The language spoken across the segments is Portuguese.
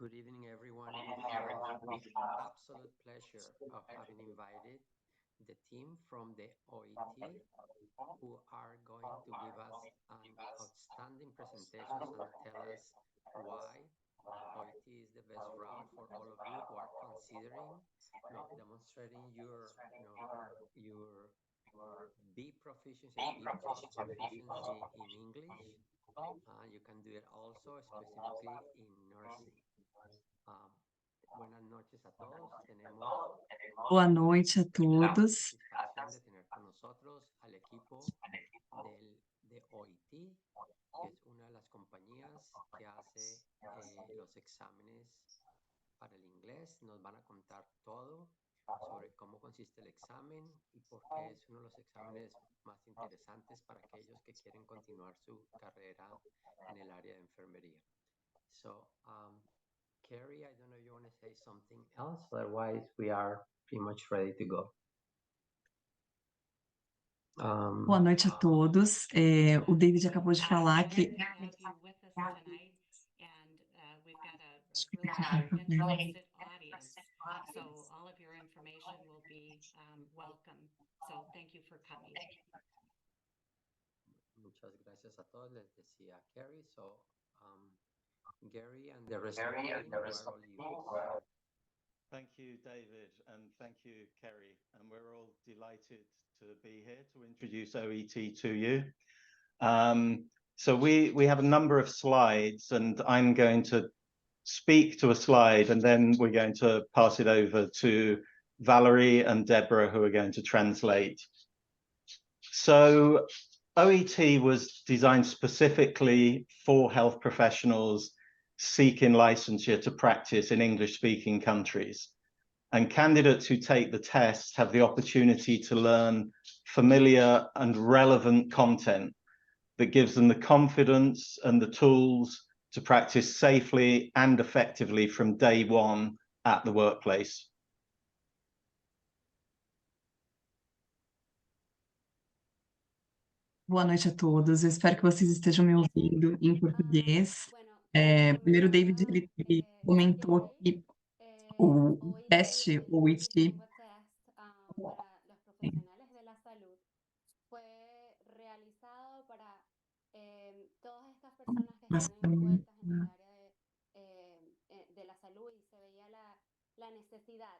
Good evening, everyone. We have the absolute pleasure of having invited the team from the OET who are going to give us an outstanding presentations and tell us why OET is the best route for all of you who are considering, demonstrating your proficiency in English. You can do it also specifically in nursing. Um, Buenas noches a todos. Tenemos Boa noite a la todos. satisfacción de tener con nosotros al equipo de OIT, que es una de las compañías que hace los exámenes para el inglés. Nos van a contar todo sobre cómo consiste el examen y por qué es uno de los exámenes más interesantes para aquellos que quieren continuar su carrera en el área de enfermería. So, Carrie, I don't know if you want to say something else, otherwise we are pretty much ready to go. Boa noite a todos. O David acabou de falar que So all of your information will be welcome. So thank you for coming. Muchas gracias a todos, les decía Carrie. So, Gary and the rest of the team, you are all yours. Thank you, David, and thank you, Kerry. And we're all delighted to be here to introduce OET to you. So we have a number of slides, and I'm going to speak to a slide, and then we're going to pass it over to Valerie and Deborah, who are going to translate. So OET was designed specifically for health professionals seeking licensure to practice in English-speaking countries. And candidates who take the test have the opportunity to learn familiar and relevant content that gives them the confidence and the tools to practice safely and effectively from day one at the workplace. Boa noite a todos. Eu espero que vocês estejam me ouvindo em português. Primeiro, o David ele comentou que o teste, o IT, todas estas personas que están envueltas en el área de la salud y se veía la necesidad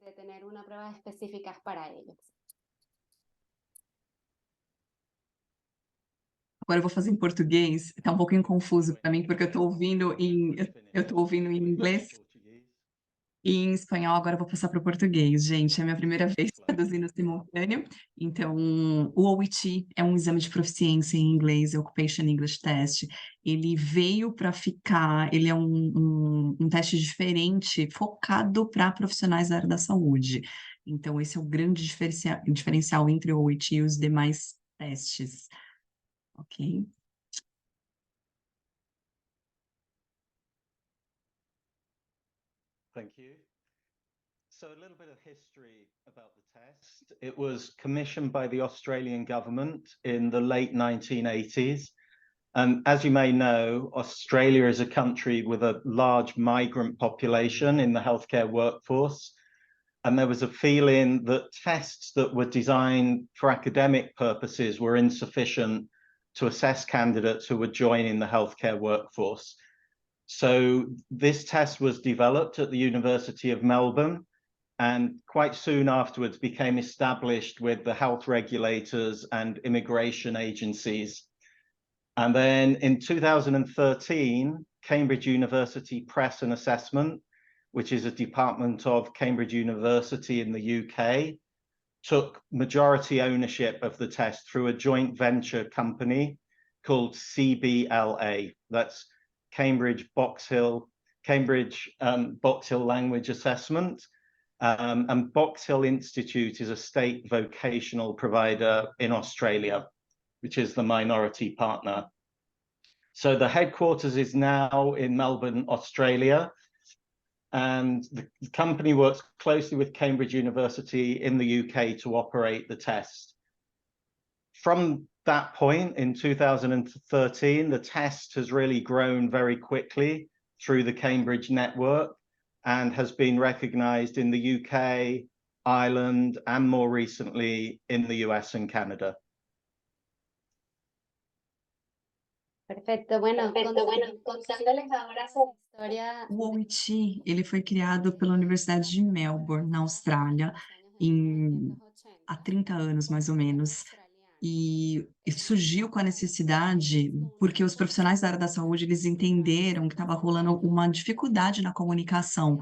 de tener una prueba específica para ellos. Agora eu vou fazer em português. Está um pouquinho confuso para mim, porque eu estou ouvindo em inglês e em espanhol. Agora eu vou passar para o português, gente. É a minha primeira vez traduzindo simultâneo. Então, o OET é um exame de proficiência em inglês, Occupation English Test. Ele veio para ficar, ele é um teste diferente, focado para profissionais da área da saúde. Então, esse é o grande diferencial entre o OET e os demais testes. Okay. Thank you. So a little bit of history about the test. It was commissioned by the Australian government in the late 1980s. And as you may know, Australia is a country with a large migrant population in the healthcare workforce. And there was a feeling that tests that were designed for academic purposes were insufficient to assess candidates who were joining the healthcare workforce. So this test was developed at the University of Melbourne and quite soon afterwards became established with the health regulators and immigration agencies. And then in 2013, Cambridge University Press and Assessment, which is a department of Cambridge University in the UK, took majority ownership of the test through a joint venture company called CBLA. That's Cambridge Box Hill Language Assessment. And Box Hill Institute is a state vocational provider in Australia, which is the minority partner. So the headquarters is now in Melbourne, Australia. And the company works closely with Cambridge University in the UK to operate the test. From that point in 2013, the test has really grown very quickly through the Cambridge network and has been recognized in the UK, Ireland, and more recently in the US and Canada. Perfecto, bueno, contándoles ahora sobre a história. O OIT, ele foi criado pela Universidade de Melbourne, na Austrália, há 30 anos, mais ou menos. E surgiu com a necessidade, porque os profissionais da área da saúde, eles entenderam que estava rolando uma dificuldade na comunicação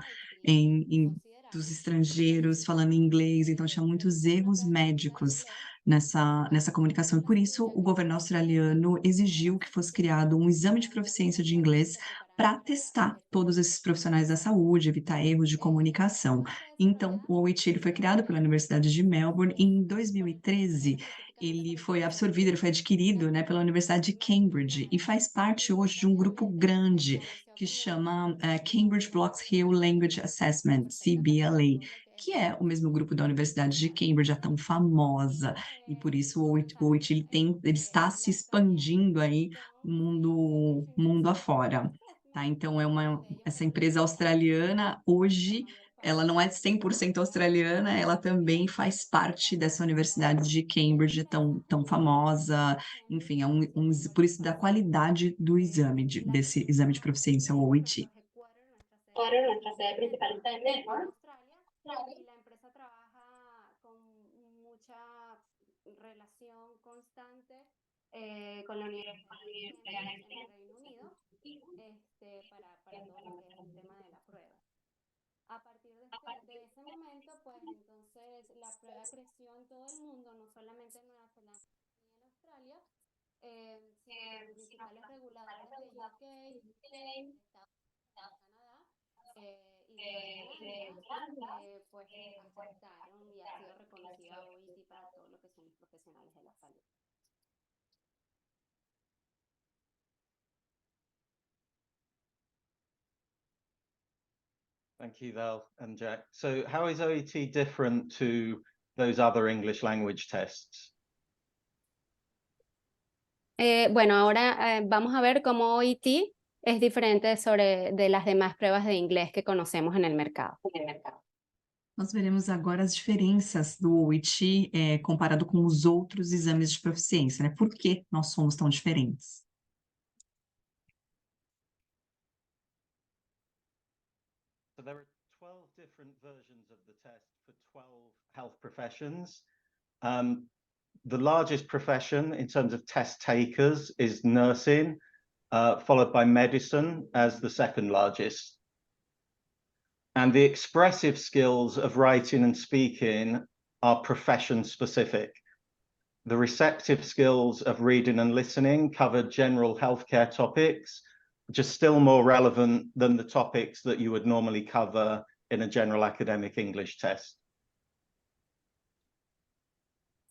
dos estrangeiros falando inglês, então tinha muitos erros médicos nessa comunicação. E por isso, o governo australiano exigiu que fosse criado um exame de proficiência de inglês para testar todos esses profissionais da saúde, evitar erros de comunicação. Então, o OIT ele foi criado pela Universidade de Melbourne e em 2013 ele foi absorvido, ele foi adquirido, né, pela Universidade de Cambridge e faz parte hoje de um grupo grande que chama Cambridge Box Hill Language Assessment, CBLA, que é o mesmo grupo da Universidade de Cambridge, a tão famosa, e por isso o OIT ele está se expandindo aí mundo afora. Tá? Então, essa empresa australiana, hoje, ela não é 100% australiana, ela também faz parte dessa Universidade de Cambridge, tão famosa, enfim, por isso da qualidade do exame, desse exame de proficiência, o OIT. Ahora nuestra sede principal está en Melbourne, Australia, y la empresa trabaja con mucha relación constante con la Universidad de Cambridge en el Reino Unido para todo lo que es el tema de la prueba. A partir de ese momento, pues entonces la prueba creció en todo el mundo, no solamente en Nueva Zelanda ni en Australia, sino que los principales reguladores de UK, Estados Unidos, Canadá y de Irlanda, pues aceptaron y ha sido reconocida OIT para todo lo que son los profesionales de la salud. Thank you, Val and Jack. So how is OET different to those other English language tests? Bueno, ahora vamos a ver cómo OIT es diferente de las demás pruebas de inglés que conocemos en el mercado. Nós veremos agora as diferenças do OIT comparado com os outros exames de proficiência, né? Por que nós somos tão diferentes? So there are 12 different versions of the test for 12 health professions. The largest profession in terms of test takers is nursing, followed by medicine as the second largest. And the expressive skills of writing and speaking are profession specific. The receptive skills of reading and listening cover general healthcare topics, which are still more relevant than the topics that you would normally cover in a general academic English test.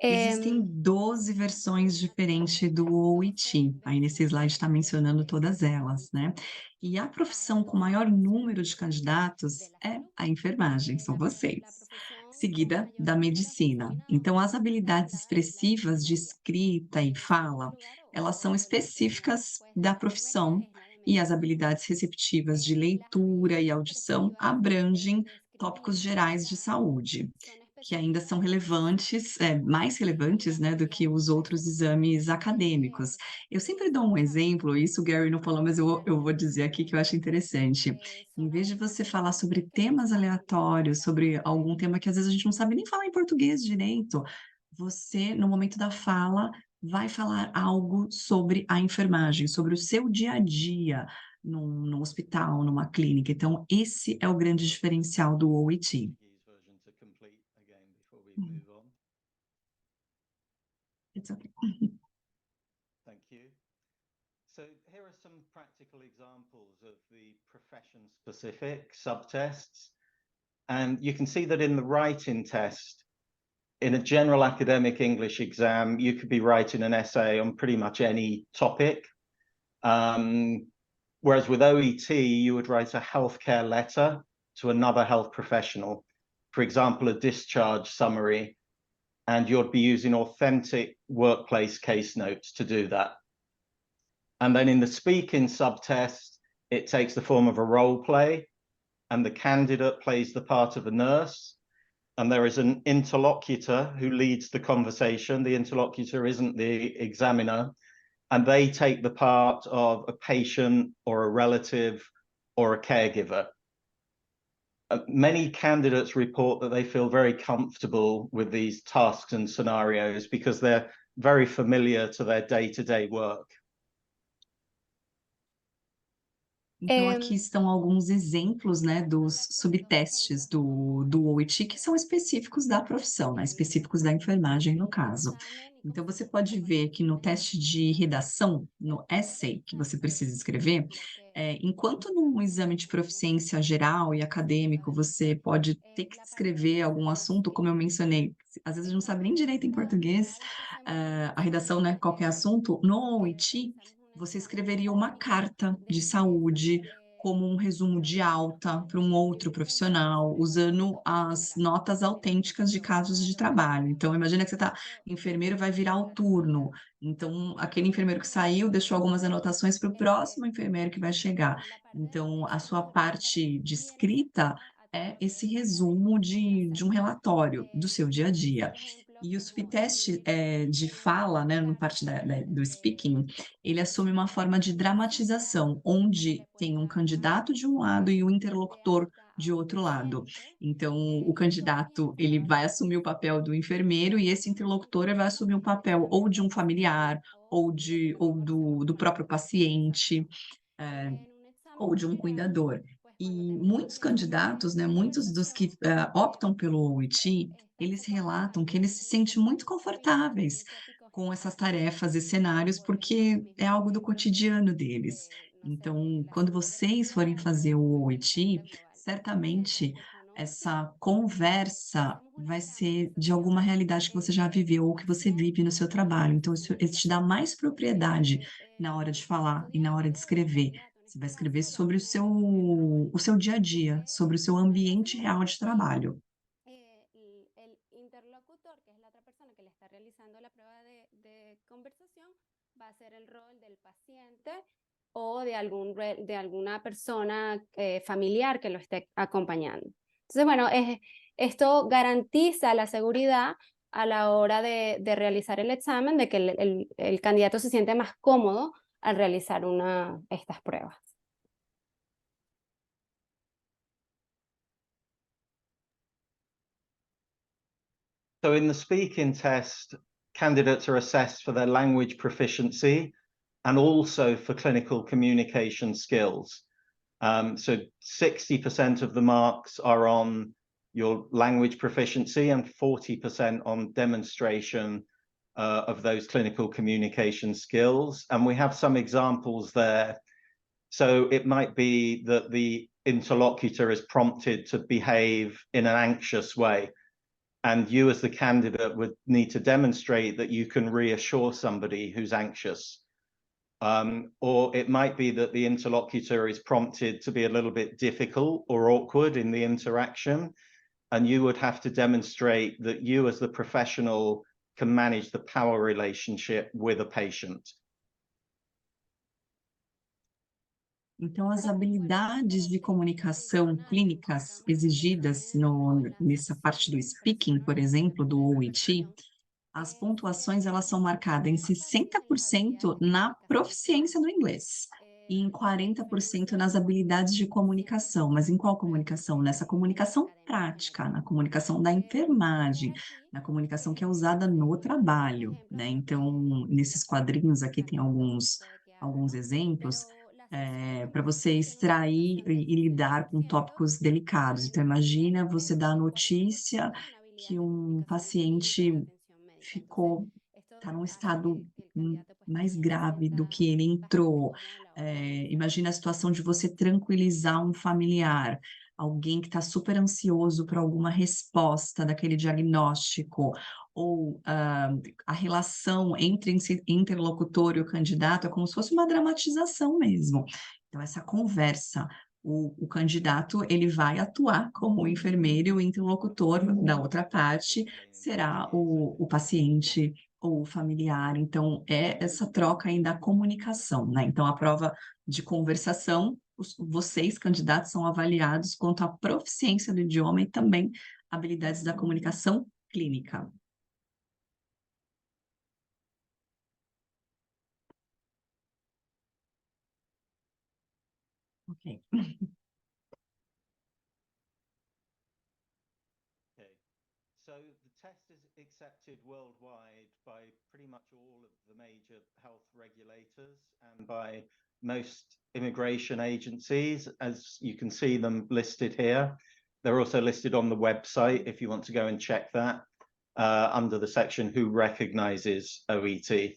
Existem 12 versões diferentes do OIT. Aí nesse slide está mencionando todas elas, né? E a profissão com maior número de candidatos é a enfermagem, são vocês, seguida da medicina. Então, as habilidades expressivas de escrita e fala, elas são específicas da profissão e as habilidades receptivas de leitura e audição abrangem tópicos gerais de saúde, que ainda são relevantes, mais relevantes, né, do que os outros exames acadêmicos. Eu sempre dou um exemplo, isso o Gary não falou, mas eu vou dizer aqui que eu acho interessante. Em vez de você falar sobre temas aleatórios, sobre algum tema que às vezes a gente não sabe nem falar em português direito, você, no momento da fala, vai falar algo sobre a enfermagem, sobre o seu dia a dia, num hospital, numa clínica. Então, esse é o grande diferencial do OIT. It's okay. Thank you. So here are some practical examples of the profession-specific subtests. And you can see that in the writing test, in a general academic English exam, you could be writing an essay on pretty much any topic. Whereas with OET, you would write a healthcare letter to another health professional. For example, a discharge summary, and you'd be using authentic workplace case notes to do that. And then in the speaking subtest, it takes the form of a role play, and the candidate plays the part of a nurse, and there is an interlocutor who leads the conversation. The interlocutor isn't the examiner, and they take the part of a patient or a relative or a caregiver. Many candidates report that they feel very comfortable with these tasks and scenarios because they're very familiar to their day-to-day work. Então, aqui estão alguns exemplos, né, dos subtestes do OIT, que são específicos da profissão, né, específicos da enfermagem, no caso. Então, você pode ver que no teste de redação, no essay que você precisa escrever, enquanto num exame de proficiência geral e acadêmico, você pode ter que escrever algum assunto, como eu mencionei, às vezes a gente não sabe nem direito em português, a redação, né, qualquer assunto, no OIT, você escreveria uma carta de saúde como um resumo de alta para um outro profissional, usando as notas autênticas de casos de trabalho. Então, imagina que você está enfermeiro, vai virar o turno. Então, aquele enfermeiro que saiu deixou algumas anotações para o próximo enfermeiro que vai chegar. Então, a sua parte de escrita é esse resumo de um relatório do seu dia a dia. E o subteste de fala, né, no parte do speaking, ele assume uma forma de dramatização, onde tem um candidato de um lado e o interlocutor de outro lado. Então, o candidato, ele vai assumir o papel do enfermeiro e esse interlocutor ele vai assumir o papel ou de um familiar ou do próprio paciente, ou de um cuidador. E muitos candidatos, né, muitos dos que optam pelo OIT, eles relatam que eles se sentem muito confortáveis com essas tarefas e cenários, porque é algo do cotidiano deles. Então, quando vocês forem fazer o OIT, certamente essa conversa vai ser de alguma realidade que você já viveu ou que você vive no seu trabalho. Então, isso te dá mais propriedade na hora de falar e na hora de escrever. Você vai escrever sobre o seu dia a dia, sobre o seu ambiente real de trabalho. El interlocutor, que es la otra persona que le está realizando la prueba de conversación, va a ser el rol del paciente o de alguna persona familiar que lo esté acompañando. Entonces, bueno, esto garantiza la seguridad a la hora de realizar el examen, de que el candidato se siente más cómodo al realizar estas pruebas. So in the speaking test, candidates are assessed for their language proficiency and also for clinical communication skills. So 60% of the marks are on your language proficiency and 40% on demonstration of those clinical communication skills. And we have some examples there. So it might be that the interlocutor is prompted to behave in an anxious way, and you as the candidate would need to demonstrate that you can reassure somebody who's anxious. Or it might be that the interlocutor is prompted to be a little bit difficult or awkward in the interaction, and you would have to demonstrate that you as the professional can manage the power relationship with a patient. Então, as habilidades de comunicação clínicas exigidas nessa parte do speaking, por exemplo, do OIT, as pontuações elas são marcadas em 60% na proficiência no inglês e em 40% nas habilidades de comunicação. Mas em qual comunicação? Nessa comunicação prática, na comunicação da enfermagem, na comunicação que é usada no trabalho, né? Então, nesses quadrinhos aqui tem alguns exemplos para você extrair e lidar com tópicos delicados. Então, imagina você dar a notícia que um paciente está num estado mais grave do que ele entrou. Imagina a situação de você tranquilizar um familiar, alguém que está super ansioso por alguma resposta daquele diagnóstico, ou a relação entre interlocutor e o candidato é como se fosse uma dramatização mesmo. Então, essa conversa, o candidato ele vai atuar como enfermeiro e o interlocutor da outra parte será o paciente ou o familiar. Então, é essa troca ainda da comunicação, né? Então, a prova de conversação vocês, candidatos, são avaliados quanto à proficiência do idioma e também habilidades da comunicação clínica. Ok. So the test is accepted worldwide by pretty much all of the major health regulators and by most immigration agencies, as you can see them listed here. They're also listed on the website if you want to go and check that under the section Who Recognizes OET.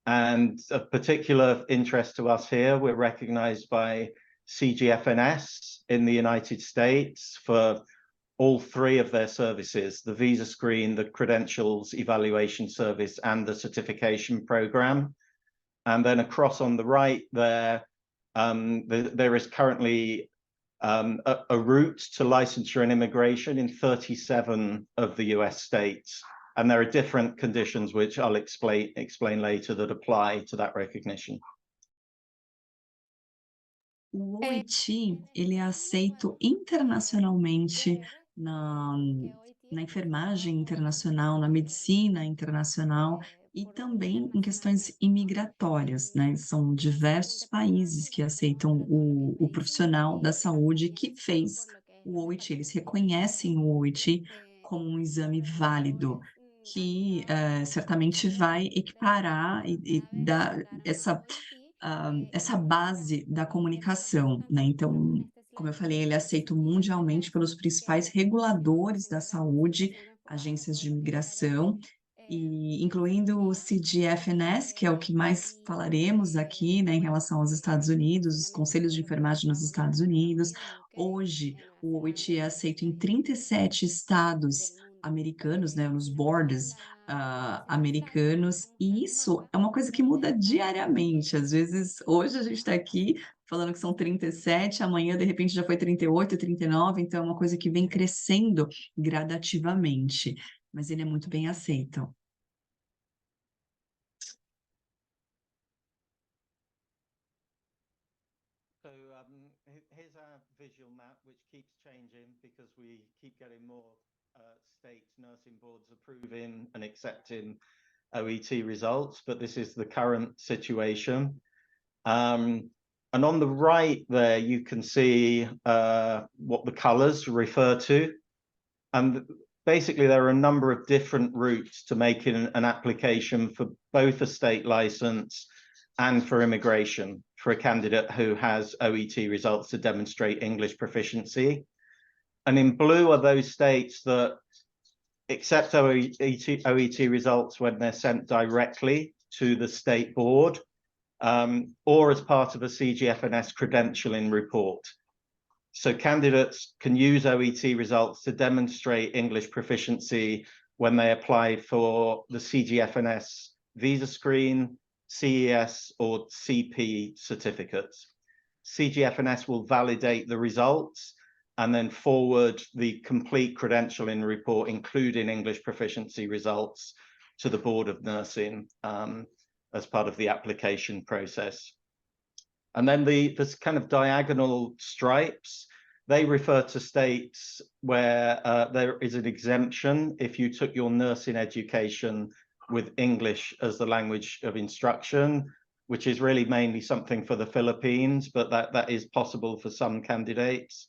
And of particular interest to us here, we're recognized by CGFNS in the United States for all three of their services, the visa screen, the credentials evaluation service, and the certification program. And then across on the right there, there is currently a route to licensure and immigration in 37 of the US states. And there are different conditions which I'll explain later that apply to that recognition. O OIT, ele é aceito internacionalmente na enfermagem internacional, na medicina internacional e também em questões imigratórias, né? São diversos países que aceitam o profissional da saúde que fez o OIT. Eles reconhecem o OIT como um exame válido, que certamente vai equiparar e dar essa base da comunicação, né? Então, como eu falei, ele é aceito mundialmente pelos principais reguladores da saúde, agências de imigração, e incluindo o CGFNS, que é o que mais falaremos aqui, né, em relação aos Estados Unidos, os conselhos de enfermagem nos Estados Unidos. Hoje, o OIT é aceito em 37 estados americanos, né, nos borders americanos, e isso é uma coisa que muda diariamente. Às vezes, hoje a gente está aqui falando que são 37, amanhã, de repente, já foi 38, 39, então é uma coisa que vem crescendo gradativamente, mas ele é muito bem aceito. So here's our visual map, which keeps changing because we keep getting more state nursing boards approving and accepting OET results, but this is the current situation. And on the right there, you can see what the colors refer to. And basically, there are a number of different routes to making an application for both a state license and for immigration for a candidate who has OET results to demonstrate English proficiency. And in blue are those states that accept OET results when they're sent directly to the state board or as part of a CGFNS credentialing report. So candidates can use OET results to demonstrate English proficiency when they apply for the CGFNS visa screen, CES or CP certificates. CGFNS will validate the results and then forward the complete credentialing report, including English proficiency results, to the Board of Nursing as part of the application process. And then this kind of diagonal stripes, they refer to states where there is an exemption if you took your nursing education with English as the language of instruction, which is really mainly something for the Philippines, but that is possible for some candidates.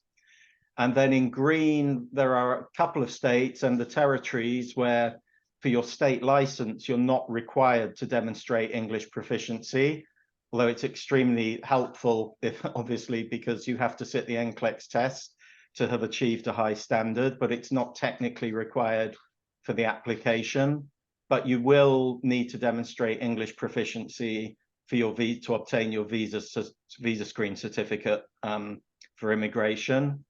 And then in green, there are a couple of states and the territories where for your state license, you're not required to demonstrate English proficiency, although it's extremely helpful, obviously, because you have to sit the NCLEX test to have achieved a high standard, but it's not technically required for the application. But you will need to demonstrate English proficiency for your to obtain your visa screen certificate for immigration.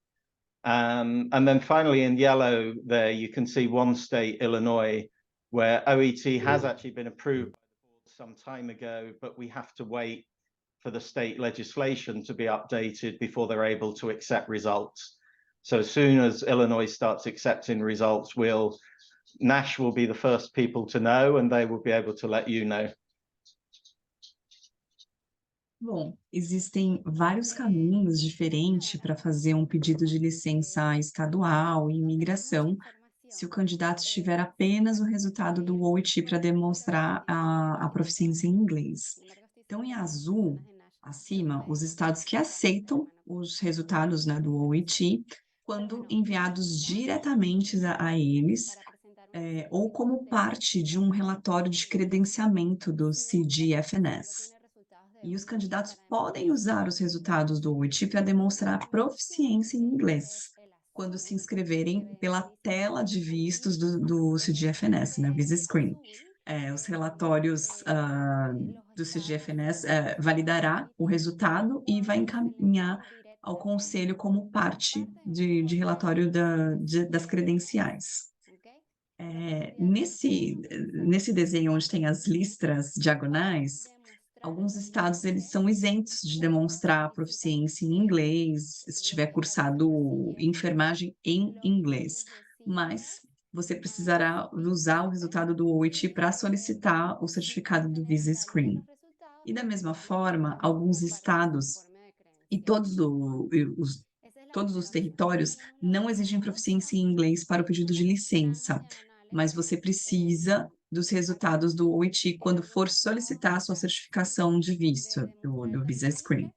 And then finally in yellow there, you can see one state, Illinois, where OET has actually been approved by the board some time ago, but we have to wait for the state legislation to be updated before they're able to accept results. So as soon as Illinois starts accepting results, NASH will be the first people to know, and they will be able to let you know. Bom, existem vários caminhos diferentes para fazer um pedido de licença estadual e imigração, se o candidato tiver apenas o resultado do OIT para demonstrar a proficiência em inglês. Então, em azul, acima, os estados que aceitam os resultados, né, do OIT, quando enviados diretamente a eles, ou como parte de um relatório de credenciamento do CGFNS. E os candidatos podem usar os resultados do OIT para demonstrar proficiência em inglês, quando se inscreverem pela tela de vistos do CGFNS, né, Visa Screen. Os relatórios do CGFNS validará o resultado e vai encaminhar ao conselho como parte de relatório das credenciais. Nesse desenho onde tem as listras diagonais, alguns estados eles são isentos de demonstrar proficiência em inglês, se tiver cursado enfermagem em inglês, mas você precisará usar o resultado do OIT para solicitar o certificado do Visa Screen. E da mesma forma, alguns estados e todos os territórios não exigem proficiência em inglês para o pedido de licença, mas você precisa dos resultados do OIT quando for solicitar a sua certificação de visto do Visa Screen.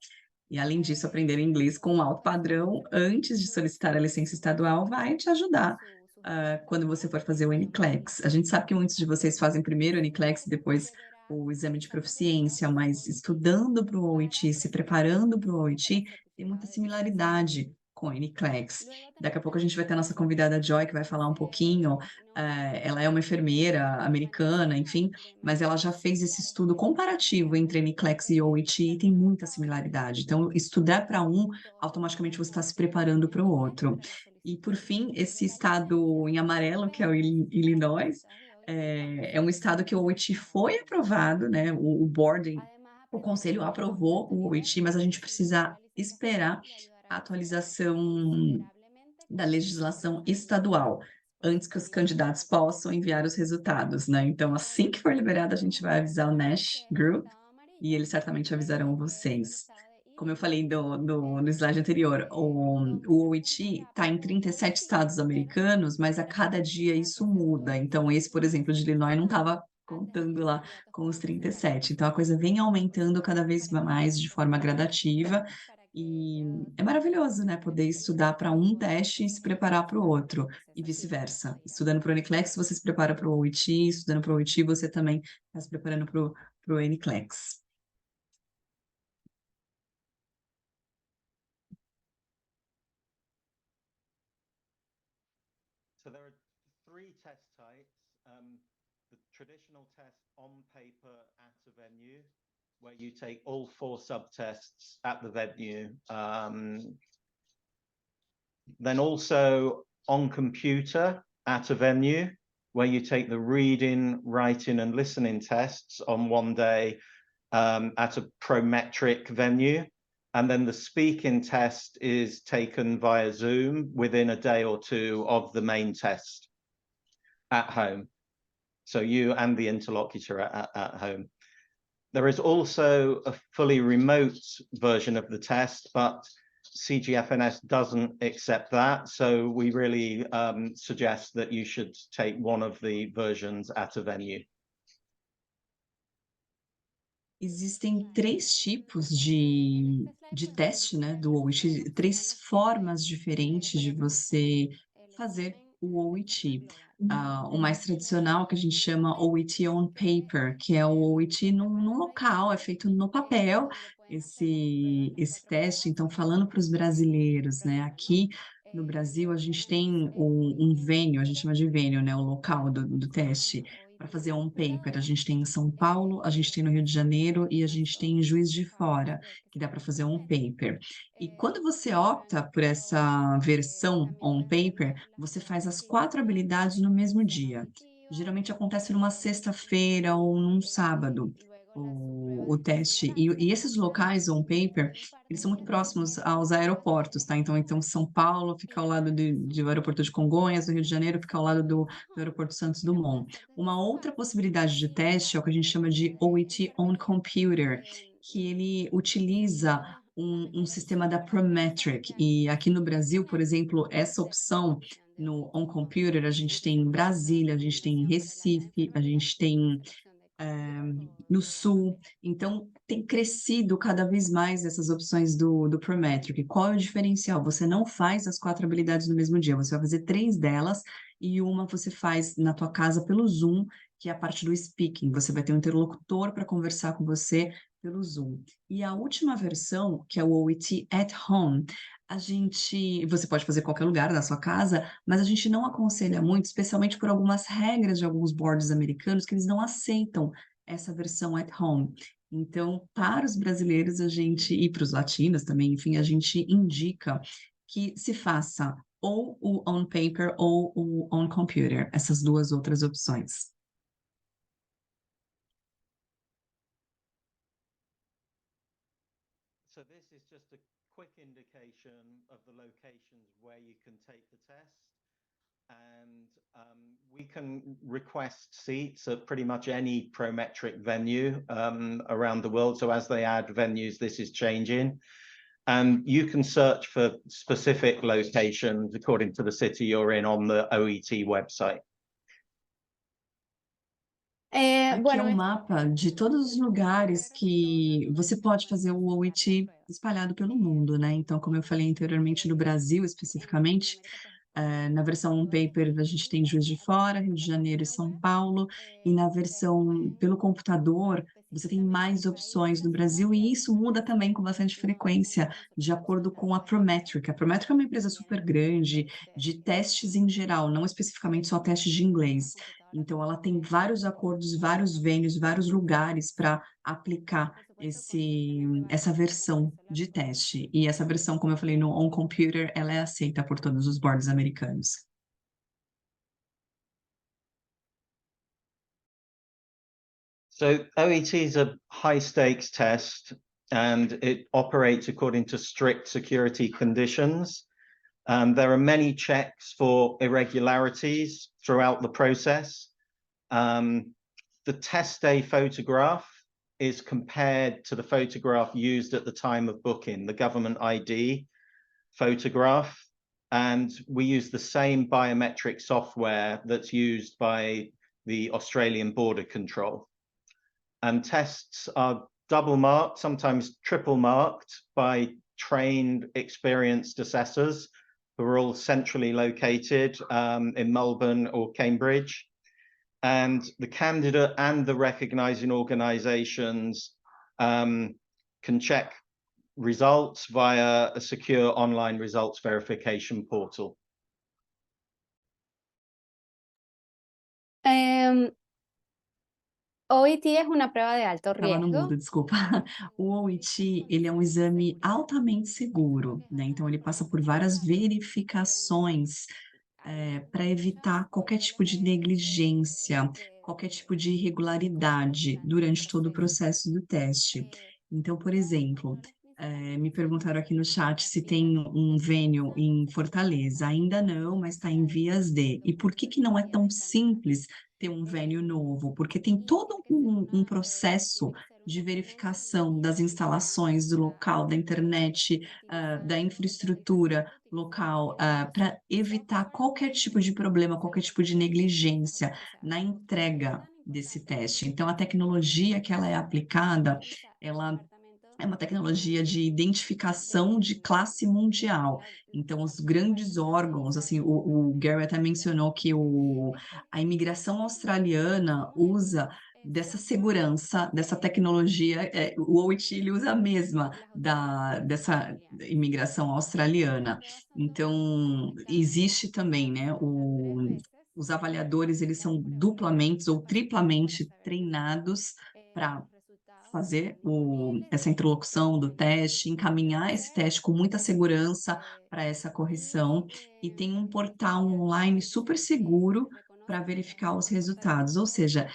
E, além disso, aprender inglês com alto padrão antes de solicitar a licença estadual vai te ajudar quando você for fazer o NCLEX. A gente sabe que muitos de vocês fazem primeiro o NCLEX e depois o exame de proficiência, mas estudando para o OIT, se preparando para o OIT, tem muita similaridade com o NCLEX. Daqui a pouco a gente vai ter a nossa convidada Joy, que vai falar um pouquinho. Ela é uma enfermeira americana, enfim, mas ela já fez esse estudo comparativo entre NCLEX e OIT e tem muita similaridade. Então, estudar para um, automaticamente você está se preparando para o outro. E, por fim, esse estado em amarelo, que é o Illinois, é um estado que o OIT foi aprovado, né? O boarding, o conselho aprovou o OIT, mas a gente precisa esperar a atualização da legislação estadual, antes que os candidatos possam enviar os resultados, né? Então, assim que for liberado, a gente vai avisar o Nash Group e eles certamente avisarão vocês. Como eu falei no slide anterior, o OIT está em 37 estados americanos, mas a cada dia isso muda. Então, esse, por exemplo, de Illinois não estava contando lá com os 37. Então, a coisa vem aumentando cada vez mais de forma gradativa. E é maravilhoso, né? Poder estudar para um teste e se preparar para o outro, e vice-versa. Estudando para o NCLEX, você se prepara para o OIT, estudando para o OIT, você também está se preparando para o NCLEX. So there are three test types. The traditional test on paper at a venue, where you take all 4 subtests at the venue. Then also on computer at a venue, where you take the reading, writing, and listening tests on one day at a Prometric venue. And then the speaking test is taken via Zoom within a day or two of the main test at home. So you and the interlocutor at home. There is also a fully remote version of the test, but CGFNS doesn't accept that. So we really suggest that you should take one of the versions at a venue. Existem 3 tipos de teste, né, do OIT, 3 formas diferentes de você fazer o OIT. O mais tradicional, que a gente chama OIT on paper, que é o OIT num local, é feito no papel, esse teste. Então, falando para os brasileiros, né, aqui no Brasil a gente tem um venue, a gente chama de venue, né, o local do teste, para fazer on paper. A gente tem em São Paulo, a gente tem no Rio de Janeiro e a gente tem em Juiz de Fora, que dá para fazer on paper. E quando você opta por essa versão on paper, você faz as 4 habilidades no mesmo dia. Geralmente acontece numa sexta-feira ou num sábado, o teste. E esses locais on paper, eles são muito próximos aos aeroportos, tá? Então São Paulo fica ao lado do aeroporto de Congonhas, o Rio de Janeiro fica ao lado do aeroporto Santos Dumont. Uma outra possibilidade de teste é o que a gente chama de OIT on computer, que ele utiliza um sistema da Prometric, e aqui no Brasil, por exemplo, essa opção no On Computer, a gente tem em Brasília, a gente tem em Recife, a gente tem no Sul, então tem crescido cada vez mais essas opções do Prometric. Qual é o diferencial? Você não faz as 4 habilidades no mesmo dia, você vai fazer 3 delas e uma você faz na tua casa pelo Zoom, que é a parte do speaking. Você vai ter um interlocutor para conversar com você pelo Zoom. E a última versão, que é o OET at Home, você pode fazer em qualquer lugar da sua casa, mas a gente não aconselha muito, especialmente por algumas regras de alguns boards americanos, que eles não aceitam essa versão at home. Então, para os brasileiros, e para os latinos também, enfim, a gente indica que se faça ou o on paper ou o on computer, essas 2 outras opções. So this is just a quick indication of the locations where you can take the test. And we can request seats at pretty much any Prometric venue around the world. So as they add venues, this is changing. And you can search for specific locations according to the city you're in on the OET website. Aqui é um mapa de todos os lugares que você pode fazer o OET espalhado pelo mundo, né? Então, como eu falei anteriormente, no Brasil especificamente, na versão on paper a gente tem Juiz de Fora, Rio de Janeiro e São Paulo, e na versão pelo computador você tem mais opções no Brasil, e isso muda também com bastante frequência, de acordo com a Prometric. A Prometric é uma empresa super grande de testes em geral, não especificamente só testes de inglês. Então, ela tem vários acordos, vários venues, vários lugares para aplicar essa versão de teste. E essa versão, como eu falei, no On Computer, ela é aceita por todos os boards americanos. So OET is a high stakes test and it operates according to strict security conditions. There are many checks for irregularities throughout the process. The test day photograph is compared to the photograph used at the time of booking, the government ID photograph. And we use the same biometric software that's used by the Australian Border Control. And tests are double marked, sometimes triple marked by trained, experienced assessors who are all centrally located in Melbourne or Cambridge. And the candidate and the recognizing organizations can check results via a secure online results verification portal. OET es una prueba de alto Estava no riesgo. mudo, desculpa. O OET, ele é um exame altamente seguro, né? Então, ele passa por várias verificações para evitar qualquer tipo de negligência, qualquer tipo de irregularidade durante todo o processo do teste. Então, por exemplo, me perguntaram aqui no chat se tem um venue em Fortaleza. Ainda não, mas está em vias de. E por que não é tão simples ter um venue novo? Porque tem todo um processo de verificação das instalações do local, da internet, da infraestrutura local, para evitar qualquer tipo de problema, qualquer tipo de negligência na entrega desse teste. Então, a tecnologia que ela é aplicada, ela é uma tecnologia de identificação de classe mundial. Então, os grandes órgãos, assim, o Gary até mencionou que a imigração australiana usa dessa segurança, dessa tecnologia, o OIT ele usa a mesma dessa imigração australiana. Então, existe também, né, os avaliadores, eles são duplamente ou triplamente treinados para fazer essa interlocução do teste, encaminhar esse teste com muita segurança para essa correção, e tem um portal online super seguro para verificar os resultados. Ou seja,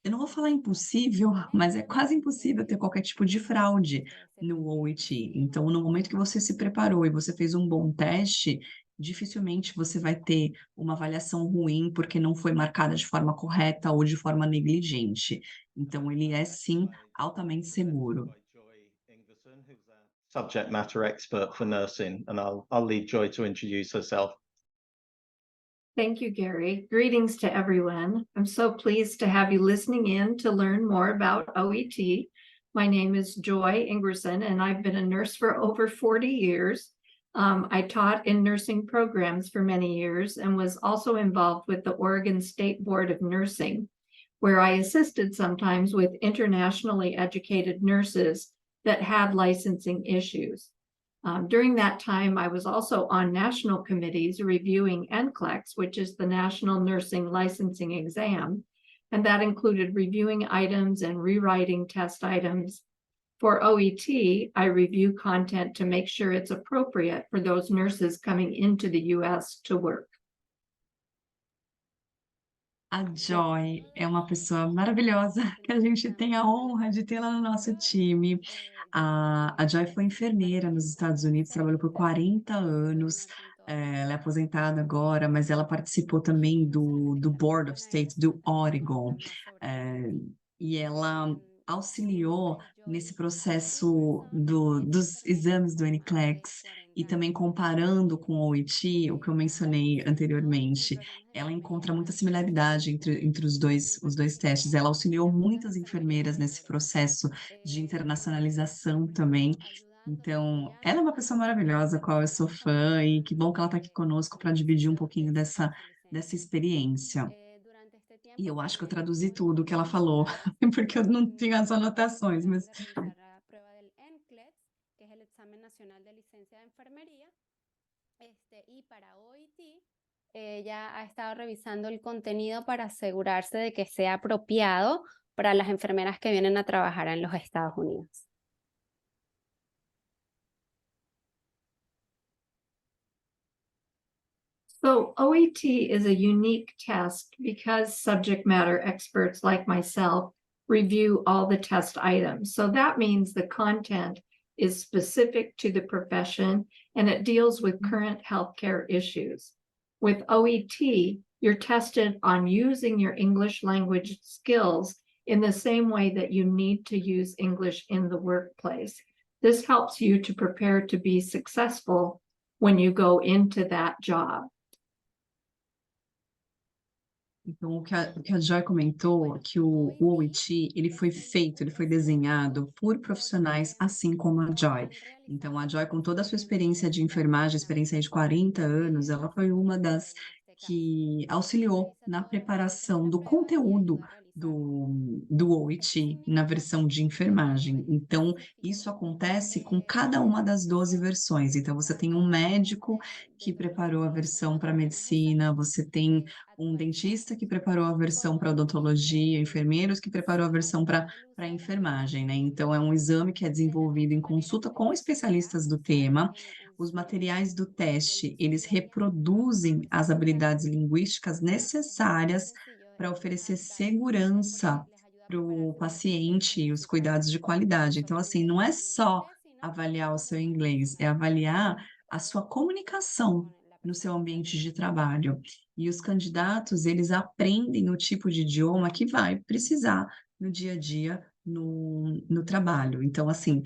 eu não vou falar impossível, mas é quase impossível ter qualquer tipo de fraude no OET. Então, no momento que você se preparou e você fez um bom teste, dificilmente você vai ter uma avaliação ruim porque não foi marcada de forma correta ou de forma negligente. Então, ele é sim altamente seguro. Subject matter expert for nursing, and I'll leave Joy to introduce herself. Thank you, Gary. Greetings to everyone. I'm so pleased to have you listening in to learn more about OET. My name is Joy Ingerson, and I've been a nurse for over 40 years. I taught in nursing programs for many years and was also involved with the Oregon State Board of Nursing, where I assisted sometimes with internationally educated nurses that had licensing issues. During that time, I was also on national committees reviewing NCLEX, which is the National Nursing Licensing Exam, and that included reviewing items and rewriting test items. For OET, I review content to make sure it's appropriate for those nurses coming into the U.S. to work. A Joy é uma pessoa maravilhosa que a gente tem a honra de tê-la no nosso time. A Joy foi enfermeira nos Estados Unidos, trabalhou por 40 anos, ela é aposentada agora, mas ela participou também do Board of State do Oregon, e ela auxiliou nesse processo dos exames do NCLEX e também comparando com o OET, o que eu mencionei anteriormente, ela encontra muita similaridade entre os dois testes. Ela auxiliou muitas enfermeiras nesse processo de internacionalização também. Então, ela é uma pessoa maravilhosa, a qual eu sou fã, e que bom que ela está aqui conosco para dividir um pouquinho dessa experiência. E eu acho que eu traduzi tudo que ela falou, porque eu não tinha as anotações, mas... Ella ha estado revisando el contenido para asegurarse de que sea apropiado para las enfermeras que vienen a trabajar en los Estados Unidos. So OET is a unique test because subject matter experts like myself review all the test items. So that means the content is specific to the profession and it deals with current healthcare issues. With OET, you're tested on using your English language skills in the same way that you need to use English in the workplace. This helps you to prepare to be successful when you go into that job. Então, o que a Joy comentou, que o OET, ele foi desenhado por profissionais assim como a Joy. Então, a Joy, com toda a sua experiência de enfermagem, experiência de 40 anos, ela foi uma das que auxiliou na preparação do conteúdo do OET na versão de enfermagem. Então, isso acontece com cada uma das 12 versões. Então, você tem um médico que preparou a versão para medicina, você tem um dentista que preparou a versão para odontologia, enfermeiros que preparou a versão para enfermagem, né? Então, é um exame que é desenvolvido em consulta com especialistas do tema. Os materiais do teste, eles reproduzem as habilidades linguísticas necessárias para oferecer segurança para o paciente e os cuidados de qualidade. Então, assim, não é só avaliar o seu inglês, é avaliar a sua comunicação no seu ambiente de trabalho. E os candidatos, eles aprendem o tipo de idioma que vai precisar no dia a dia, no trabalho. Então, assim,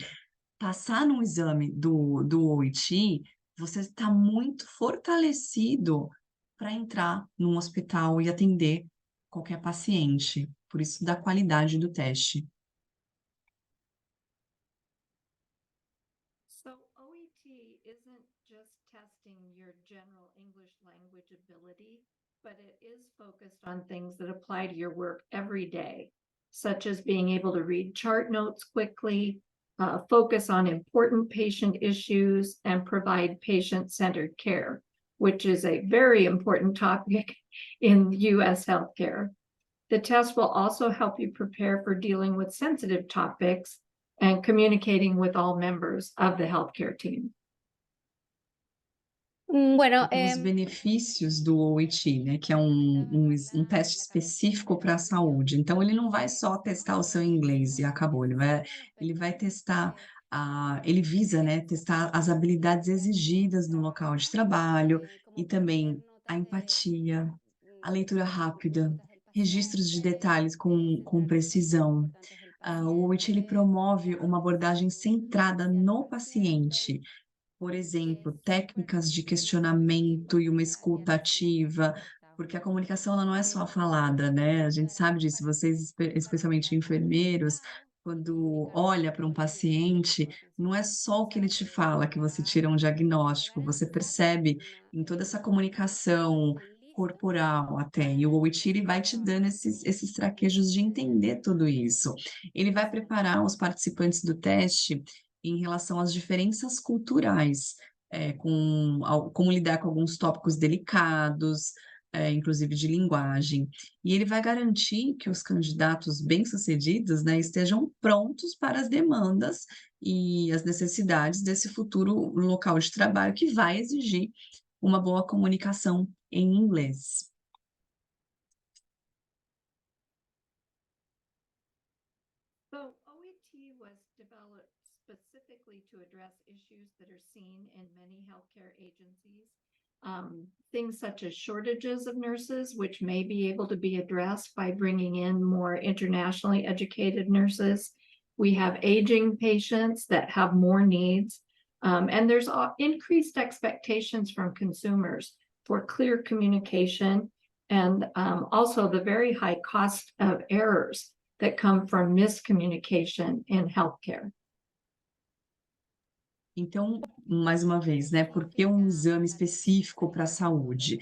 passar num exame do OET, você está muito fortalecido para entrar num hospital e atender qualquer paciente. Por isso, da qualidade do teste. So OET isn't just testing your general English language ability, but it is focused on things that apply to your work every day, such as being able to read chart notes quickly, focus on important patient issues, and provide patient-centered care, which is a very important topic in U.S. healthcare. The test will also help you prepare for dealing with sensitive topics and communicating with all members of the healthcare team. Bueno, Os benefícios do OET, né, que é um teste específico para a saúde. Então, ele não vai só testar o seu inglês e acabou, ele vai testar Ele visa, né, testar as habilidades exigidas no local de trabalho e também a empatia, a leitura rápida, registros de detalhes com precisão. O OIT ele promove uma abordagem centrada no paciente, por exemplo, técnicas de questionamento e uma escuta ativa, porque a comunicação ela não é só falada, né? A gente sabe disso, vocês, especialmente enfermeiros, quando olha para um paciente, não é só o que ele te fala que você tira um diagnóstico, você percebe em toda essa comunicação corporal até, e o OIT ele vai te dando esses traquejos de entender tudo isso. Ele vai preparar os participantes do teste em relação às diferenças culturais, como lidar com alguns tópicos delicados, inclusive de linguagem. E ele vai garantir que os candidatos bem-sucedidos, né, estejam prontos para as demandas e as necessidades desse futuro local de trabalho que vai exigir uma boa comunicação em inglês. So OET was developed specifically to address issues that are seen in many healthcare agencies. Things such as shortages of nurses, which may be able to be addressed by bringing in more internationally educated nurses. We have aging patients that have more needs. And there's increased expectations from consumers for clear communication and also the very high cost of errors that come from miscommunication in healthcare. Então, mais uma vez, né, por que um exame específico para a saúde?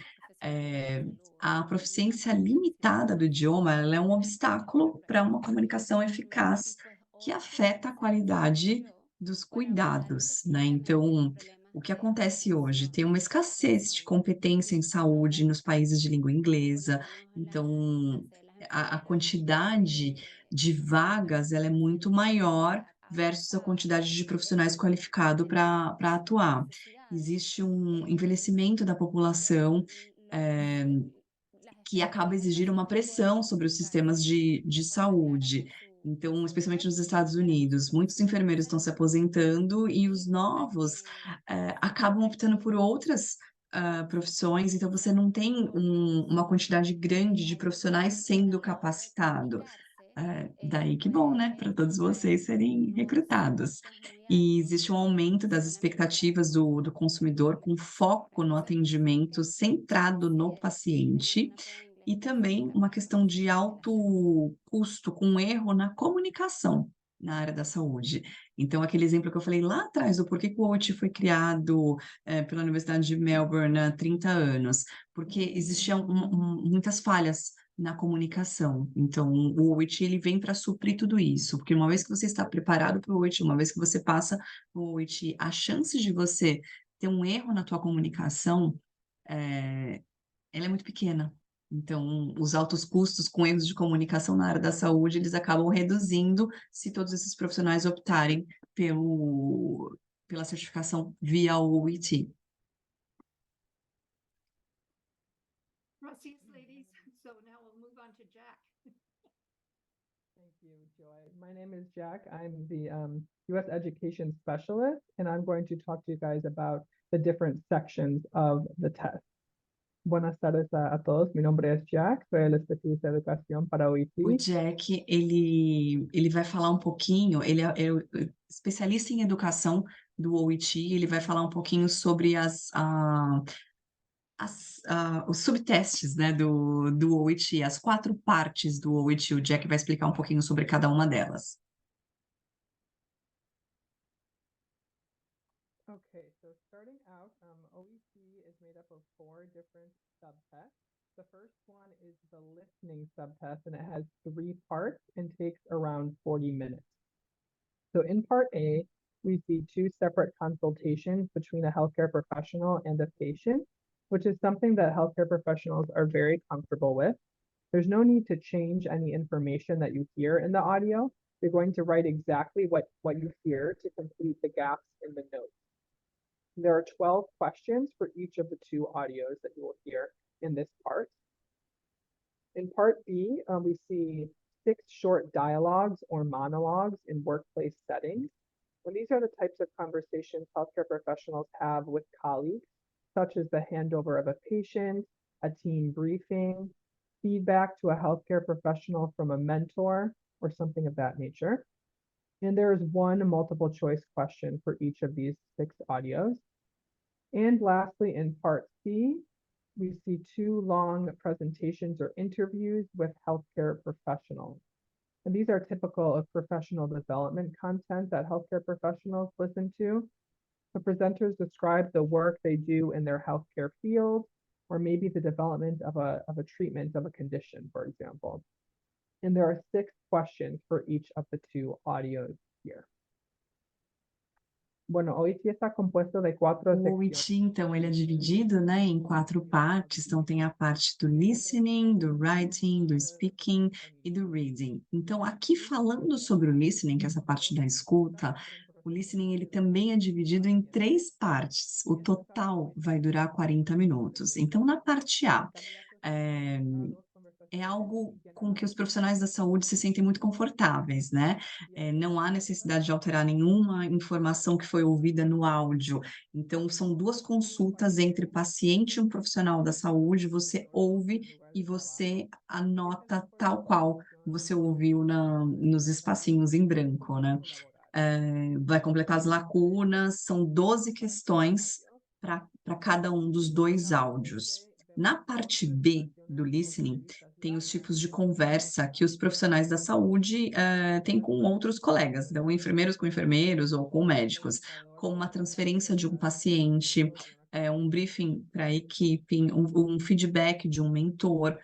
A proficiência limitada do idioma, ela é um obstáculo para uma comunicação eficaz que afeta a qualidade dos cuidados, né? Então, o que acontece hoje? Tem uma escassez de competência em saúde nos países de língua inglesa, então a quantidade de vagas, ela é muito maior versus a quantidade de profissionais qualificados para atuar. Existe um envelhecimento da população, que acaba exigindo uma pressão sobre os sistemas de saúde. Então, especialmente nos Estados Unidos, muitos enfermeiros estão se aposentando e os novos acabam optando por outras profissões, então você não tem uma quantidade grande de profissionais sendo capacitados. Daí que bom, né, para todos vocês serem recrutados. E existe um aumento das expectativas do consumidor com foco no atendimento centrado no paciente e também uma questão de alto custo com erro na comunicação na área da saúde. Então, aquele exemplo que eu falei lá atrás, do porquê que o OIT foi criado pela Universidade de Melbourne há 30 anos, porque existiam muitas falhas na comunicação. Então, o OIT ele vem para suprir tudo isso, porque uma vez que você está preparado para o OIT, uma vez que você passa o OIT, a chance de você ter um erro na tua comunicação, ela é muito pequena. Então, os altos custos com erros de comunicação na área da saúde, eles acabam reduzindo se todos esses profissionais optarem pela certificação via OIT. Gracias, ladies. So now we'll move on to Jack. Thank you, Joy. My name is Jack. I'm the U.S. Education Specialist, and I'm going to talk to you guys about the different sections of the test. Buenas tardes a todos. Mi nombre es Jack. Soy el especialista de educación para OIT. O Jack, ele vai falar um pouquinho, ele é o especialista em educação do OIT, ele vai falar um pouquinho sobre os subtestes, né, do OIT, as 4 partes do OIT. O Jack vai explicar um pouquinho sobre cada uma delas. Okay, so starting out, OET is made up of 4 different subtests. The first one is the listening subtest, and it has 3 parts and takes around 40 minutes. So in part A, we see 2 separate consultations between a healthcare professional and a patient, which is something that healthcare professionals are very comfortable with. There's no need to change any information that you hear in the audio. You're going to write exactly what you hear to complete the gaps in the notes. There are 12 questions for each of the 2 audios that you will hear in this part. In part B, we see 6 short dialogues or monologues in workplace settings. And these are the types of conversations healthcare professionals have with colleagues, such as the handover of a patient, a team briefing, feedback to a healthcare professional from a mentor, or something of that nature. And there is one multiple choice question for each of these 6 audios. And lastly, in part C, we see 2 long presentations or interviews with healthcare professionals. And these are typical of professional development content that healthcare professionals listen to. The presenters describe the work they do in their healthcare field, or maybe the development of a treatment of a condition, for example. And there are 6 questions for each of the 2 audios here. Bueno, OIT está compuesto de 4 O OIT, então, ele é dividido, né, em 4 partes. Então, tem a parte do listening, do writing, do speaking e do reading. Então, aqui falando sobre o listening, que é essa parte da escuta, o listening ele também é dividido em 3 partes. O total vai durar 40 minutos. Então, na parte A, é algo com que os profissionais da saúde se sentem muito confortáveis, né? Não há necessidade de alterar nenhuma informação que foi ouvida no áudio. Então, são 2 consultas entre paciente e um profissional da saúde, você ouve e você anota tal qual você ouviu nos espacinhos em branco, né? Vai completar as lacunas, são 12 questões para cada um dos 2 áudios. Na parte B do listening, tem os tipos de conversa que os profissionais da saúde têm com outros colegas, então enfermeiros com enfermeiros ou com médicos, como uma transferência de um paciente, um briefing para a equipe, um feedback de um mentor,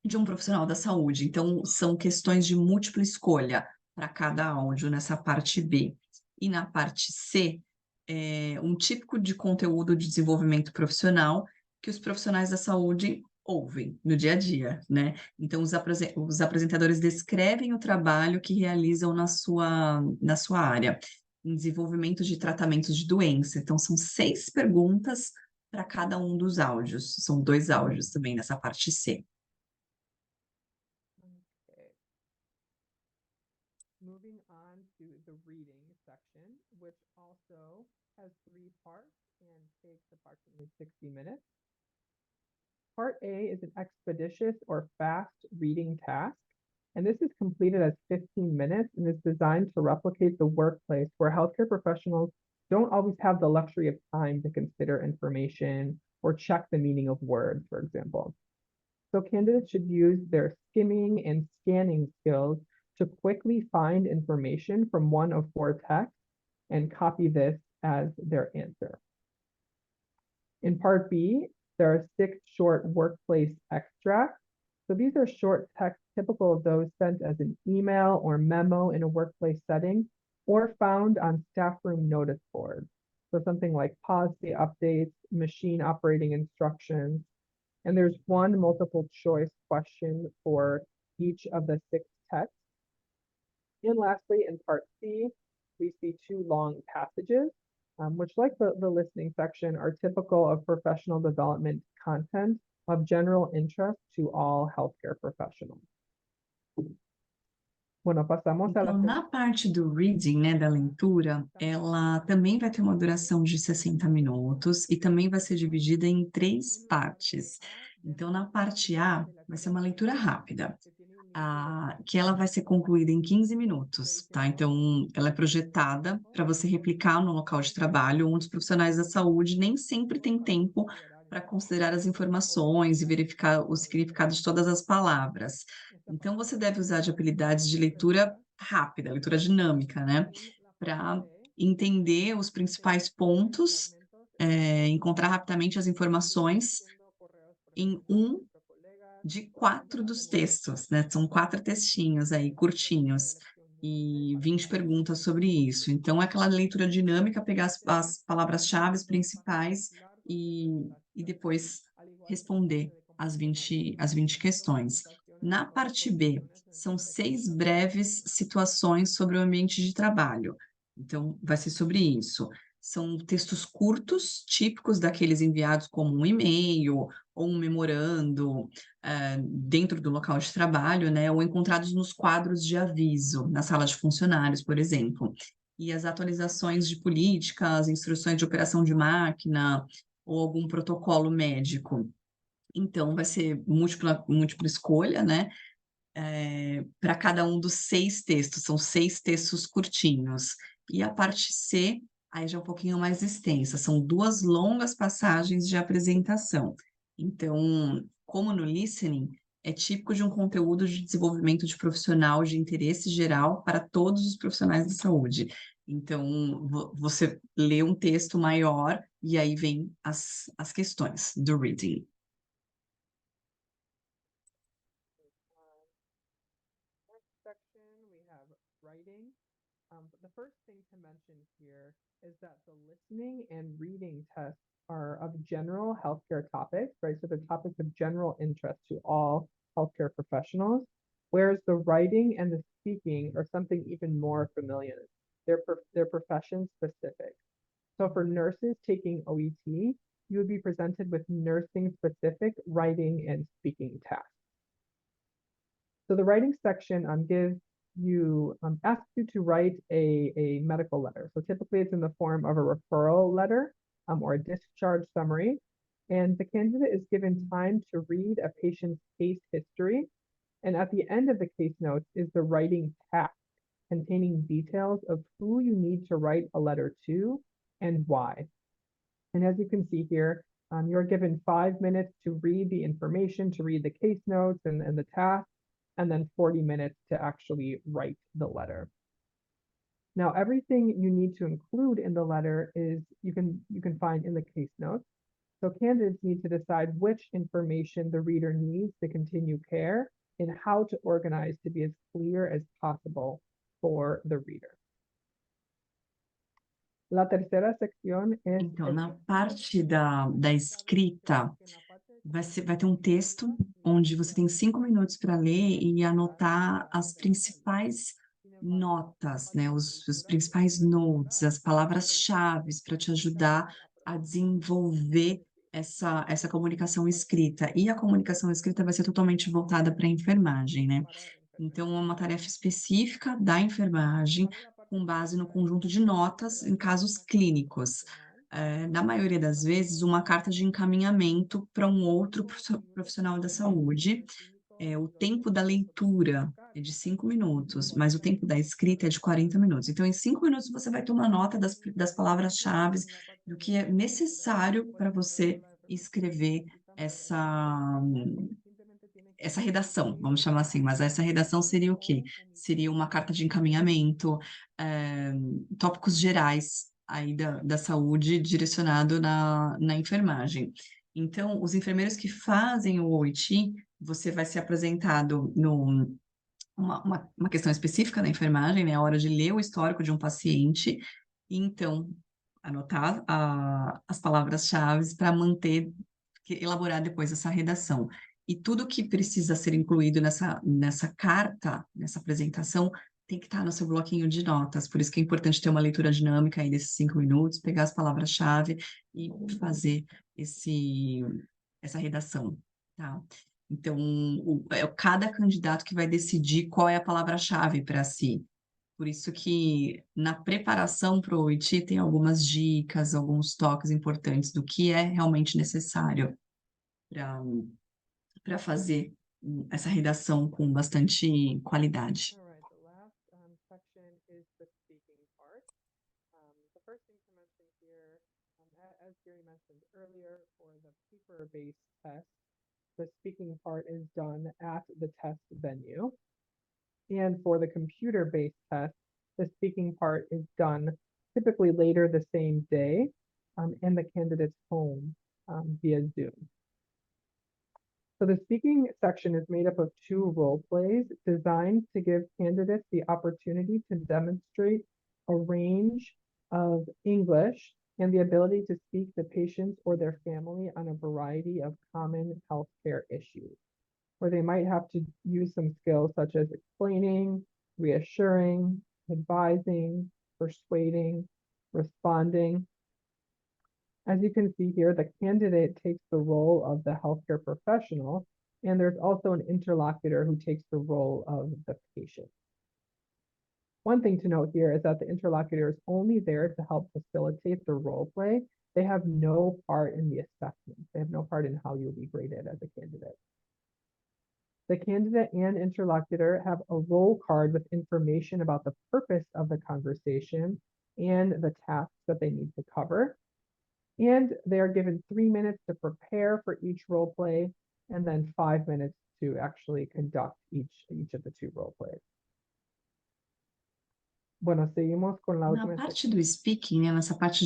de um profissional da saúde. Então, são questões de múltipla escolha para cada áudio nessa parte B. E na parte C, um típico de conteúdo de desenvolvimento profissional que os profissionais da saúde ouvem no dia a dia, né? Então, os apresentadores descrevem o trabalho que realizam na sua área, em desenvolvimento de tratamentos de doença. Então, são 6 perguntas para cada um dos áudios. São 2 áudios também nessa parte C. Moving on to the reading section, which also has 3 parts and takes approximately 60 minutes. Part A is an expeditious or fast reading task, and this is completed as 15 minutes and is designed to replicate the workplace where healthcare professionals don't always have the luxury of time to consider information or check the meaning of words, for example. So candidates should use their skimming and scanning skills to quickly find information from one of 4 texts and copy this as their answer. In part B, there are 6 short workplace extracts. So these are short texts typical of those sent as an email or memo in a workplace setting or found on staff room notice boards. So something like policy updates, machine operating instructions, and there's one multiple choice question for each of the 6 texts. And lastly, in part C, we see 2 long passages, which, like the listening section, are typical of professional development content of general interest to all healthcare professionals. Bueno, passamos a Então, na parte do reading, né, da leitura, ela também vai ter uma duração de 60 minutos e também vai ser dividida em 3 partes. Então, na parte A, vai ser uma leitura rápida, que ela vai ser concluída em 15 minutos, tá? Então, ela é projetada para você replicar no local de trabalho, onde os profissionais da saúde nem sempre têm tempo para considerar as informações e verificar o significado de todas as palavras. Então, você deve usar de habilidades de leitura rápida, leitura dinâmica, né? Para entender os principais pontos, encontrar rapidamente as informações em um de 4 dos textos, né? São 4 textinhos aí, curtinhos, e 20 perguntas sobre isso. Então, é aquela leitura dinâmica, pegar as palavras-chave principais e depois responder as 20 questões. Na parte B, são 6 breves situações sobre o ambiente de trabalho. Então, vai ser sobre isso. São textos curtos, típicos daqueles enviados como um e-mail ou um memorando dentro do local de trabalho, né? Ou encontrados nos quadros de aviso, na sala de funcionários, por exemplo. e as atualizações de políticas, instruções de operação de máquina ou algum protocolo médico. Então, vai ser múltipla escolha, né? Para cada um dos 6 textos, são 6 textos curtinhos. E a parte C, aí já é um pouquinho mais extensa, são 2 longas passagens de apresentação. Então, como no listening, é típico de um conteúdo de desenvolvimento de profissional de interesse geral para todos os profissionais da saúde. Então, você lê um texto maior e aí vem as questões do reading. Next section, we have writing. The first thing to mention here is that the listening and reading tests are of general healthcare topics, right? So they're topics of general interest to all healthcare professionals, whereas the writing and the speaking are something even more familiar. They're profession specific. So for nurses taking OET, you would be presented with nursing specific writing and speaking tasks. So the writing section asks you to write a medical letter. So typically it's in the form of a referral letter or a discharge summary. And the candidate is given time to read a patient's case history. And at the end of the case notes is the writing task containing details of who you need to write a letter to and why. And as you can see here, you're given 5 minutes to read the information, to read the case notes and the task, and then 40 minutes to actually write the letter. Now, everything you need to include in the letter is you can find in the case notes. So candidates need to decide which information the reader needs to continue care and how to organize to be as clear as possible for the reader. La tercera sección es Então, na parte da escrita, vai ter um texto onde você tem 5 minutos para ler e anotar as principais notas, né? Os principais notes, as palavras-chave para te ajudar a desenvolver essa comunicação escrita. E a comunicação escrita vai ser totalmente voltada para a enfermagem, né? Então, é uma tarefa específica da enfermagem, com base no conjunto de notas em casos clínicos. Na maioria das vezes, uma carta de encaminhamento para um outro profissional da saúde. O tempo da leitura é de 5 minutos, mas o tempo da escrita é de 40 minutos. Então, em 5 minutos, você vai tomar nota das palavras-chave, do que é necessário para você escrever essa redação, vamos chamar assim, mas essa redação seria o quê? Seria uma carta de encaminhamento, tópicos gerais aí da saúde direcionado na enfermagem. Então, os enfermeiros que fazem o OIT, você vai ser apresentado uma questão específica da enfermagem, né? A hora de ler o histórico de um paciente, e então anotar as palavras-chave para elaborar depois essa redação. E tudo que precisa ser incluído nessa carta, nessa apresentação, tem que estar no seu bloquinho de notas. Por isso que é importante ter uma leitura dinâmica aí desses 5 minutos, pegar as palavras-chave e fazer essa redação, tá? Então, é cada candidato que vai decidir qual é a palavra-chave para si. Por isso que na preparação para o OIT tem algumas dicas, alguns toques importantes do que é realmente necessário para fazer essa redação com bastante qualidade. All right, the last section is the speaking part. The first thing to mention here, as Gary mentioned earlier, for the paper-based test, the speaking part is done at the test venue. And for the computer-based test, the speaking part is done typically later the same day in the candidate's home via Zoom. So the speaking section is made up of 2 role plays designed to give candidates the opportunity to demonstrate a range of English and the ability to speak to patients or their family on a variety of common healthcare issues, where they might have to use some skills such as explaining, reassuring, advising, persuading, responding. As you can see here, the candidate takes the role of the healthcare professional, and there's also an interlocutor who takes the role of the patient. One thing to note here is that the interlocutor is only there to help facilitate the role play. They have no part in the assessment. They have no part in how you'll be graded as a candidate. The candidate and interlocutor have a role card with information about the purpose of the conversation and the tasks that they need to cover. And they are given 3 minutes to prepare for each role play, and then 5 minutes to actually conduct each of the 2 role plays. Bueno, seguimos con la Na última parte do speaking, né, nessa parte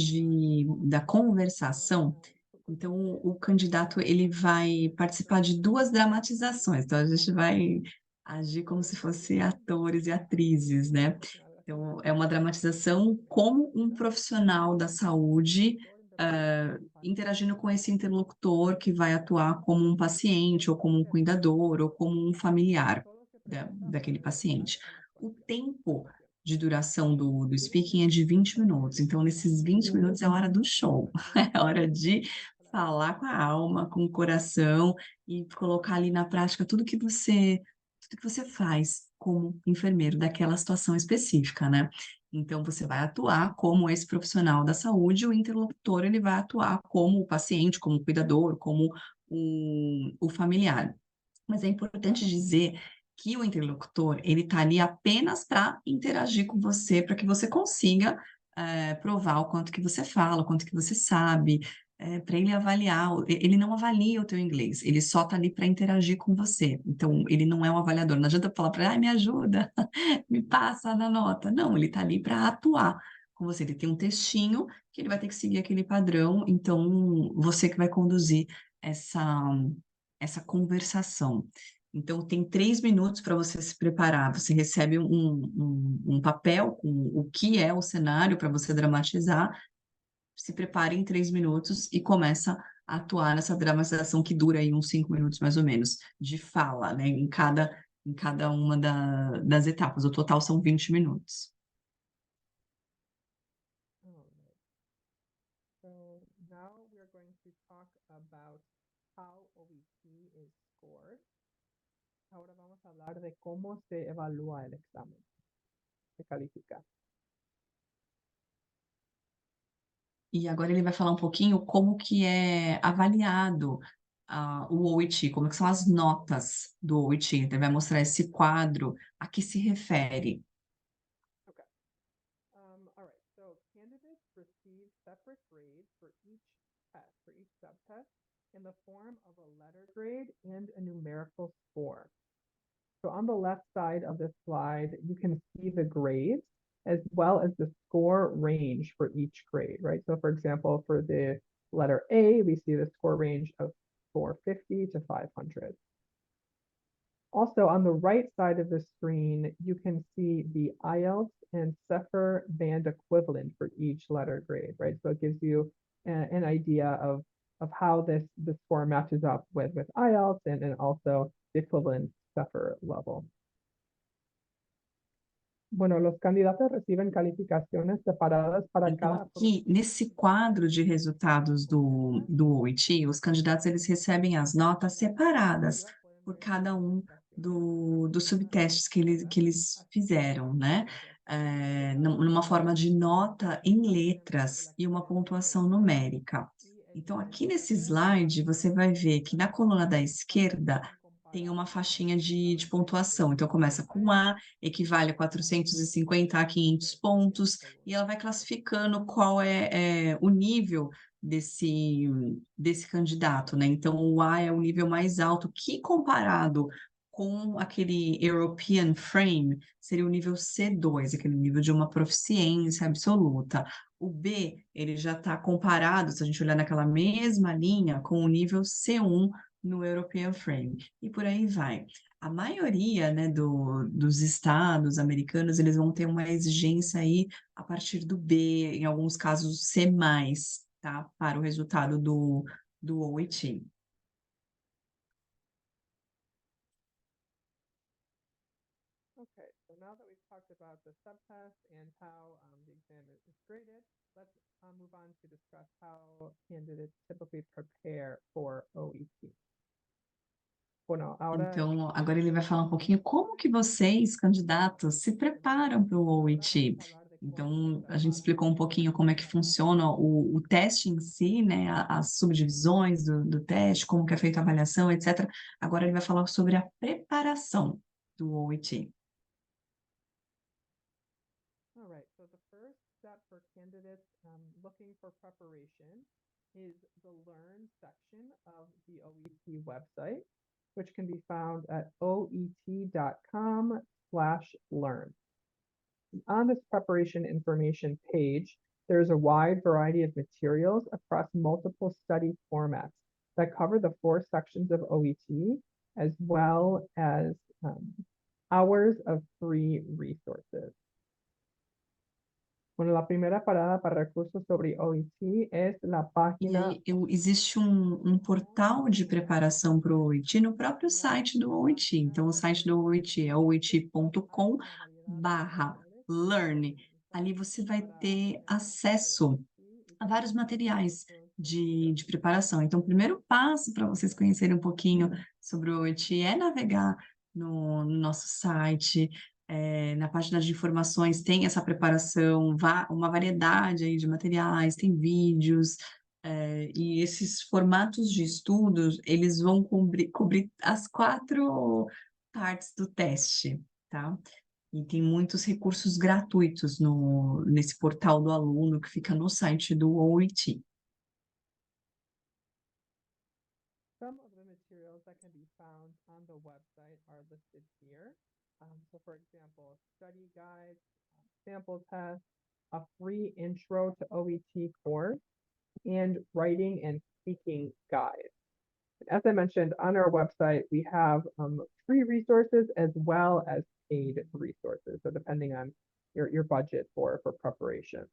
da conversação, então o candidato ele vai participar de 2 dramatizações, então a gente vai agir como se fosse atores e atrizes, né. Então é uma dramatização como um profissional da saúde, interagindo com esse interlocutor que vai atuar como um paciente, ou como um cuidador, ou como um familiar daquele paciente. O tempo de duração do speaking é de 20 minutos, então nesses 20 minutos é a hora do show, é hora de falar com a alma, com o coração e colocar ali na prática tudo que você faz como enfermeiro daquela situação específica, né. Então você vai atuar como esse profissional da saúde, o interlocutor ele vai atuar como o paciente, como o cuidador, como o familiar. Mas é importante dizer que o interlocutor, ele está ali apenas para interagir com você, para que você consiga, provar o quanto que você fala, o quanto que você sabe, para ele avaliar ele não avalia o teu inglês, ele só está ali para interagir com você. Então, ele não é um avaliador, não adianta falar para ele: "Ai, me ajuda, me passa na nota". Não, ele está ali para atuar com você. Ele tem um textinho que ele vai ter que seguir aquele padrão, então você que vai conduzir essa conversação. Então, tem 3 minutos para você se preparar. Você recebe um papel com o que é o cenário para você dramatizar, se prepare em 3 minutos e começa a atuar nessa dramatização que dura aí uns 5 minutos mais ou menos, de fala, né, em cada uma das etapas. O total são 20 minutos. Alright. So now we are going to talk about how OET is scored. Ahora vamos a hablar de cómo se evalúa el examen, se califica. E agora ele vai falar um pouquinho como que é avaliado, o OIT, como que são as notas do OIT. Então ele vai mostrar esse quadro a que se refere. Okay. All right. So candidates receive separate grades for each test, for each subtest, in the form of a letter grade and a numerical score. So on the left side of this slide, you can see the grades as well as the score range for each grade, right? So for example, for the letter A, we see the score range of 450 to 500. Also, on the right side of the screen, you can see the IELTS and CEFR band equivalent for each letter grade, right? So it gives you an idea of how the score matches up with IELTS and also the equivalent CEFR level. Bueno, los candidatos reciben calificaciones separadas para Então, cada aqui, nesse quadro de resultados do OIT, os candidatos eles recebem as notas separadas por cada um dos subtestes que eles fizeram, né? Numa forma de nota em letras e uma pontuação numérica. Então, aqui nesse slide, você vai ver que na coluna da esquerda tem uma faixinha de pontuação. Então, começa com A, equivale a 450 a 500 pontos, e ela vai classificando qual é o nível desse candidato, né? Então, o A é o nível mais alto, que comparado com aquele European Frame, seria o nível C2, aquele nível de uma proficiência absoluta. O B, ele já está comparado, se a gente olhar naquela mesma linha, com o nível C1 no European Frame, e por aí vai. A maioria, né, dos estados americanos, eles vão ter uma exigência aí a partir do B, em alguns casos C+, tá? Para o resultado do OIT. Okay, so now that we've talked about the subtest and how the exam is graded, let's move on to discuss how candidates typically prepare for OET. Bueno, ahora Então, agora ele vai falar um pouquinho como que vocês, candidatos, se preparam para o OIT. Então, a gente explicou um pouquinho como é que funciona o teste em si, né, as subdivisões do teste, como que é feita a avaliação, etc. Agora ele vai falar sobre a preparação do OIT. All right, so the first step for candidates looking for preparation is the Learn section of the OET website, which can be found at oet.com/learn. On this preparation information page, there's a wide variety of materials across multiple study formats that cover the 4 sections of OET, as well as hours of free resources. Bueno, la primera parada para recursos sobre OET es la E página. aí, existe um portal de preparação para o OIT no próprio site do OIT. Então, o site do OIT é oit.com/learn. Ali você vai ter acesso a vários materiais de preparação. Então, o primeiro passo para vocês conhecerem um pouquinho sobre o OIT é navegar no nosso site. Na página de informações tem essa preparação, uma variedade aí de materiais, tem vídeos, e esses formatos de estudos, eles vão cobrir as 4 partes do teste, tá? E tem muitos recursos gratuitos nesse portal do aluno que fica no site do OIT. Some of the materials that can be found on the website are listed here. So for example, study guides, sample tests, a free intro to OET course, and writing and speaking guides. As I mentioned, on our website, we have free resources as well as paid resources, so depending on your budget for preparation.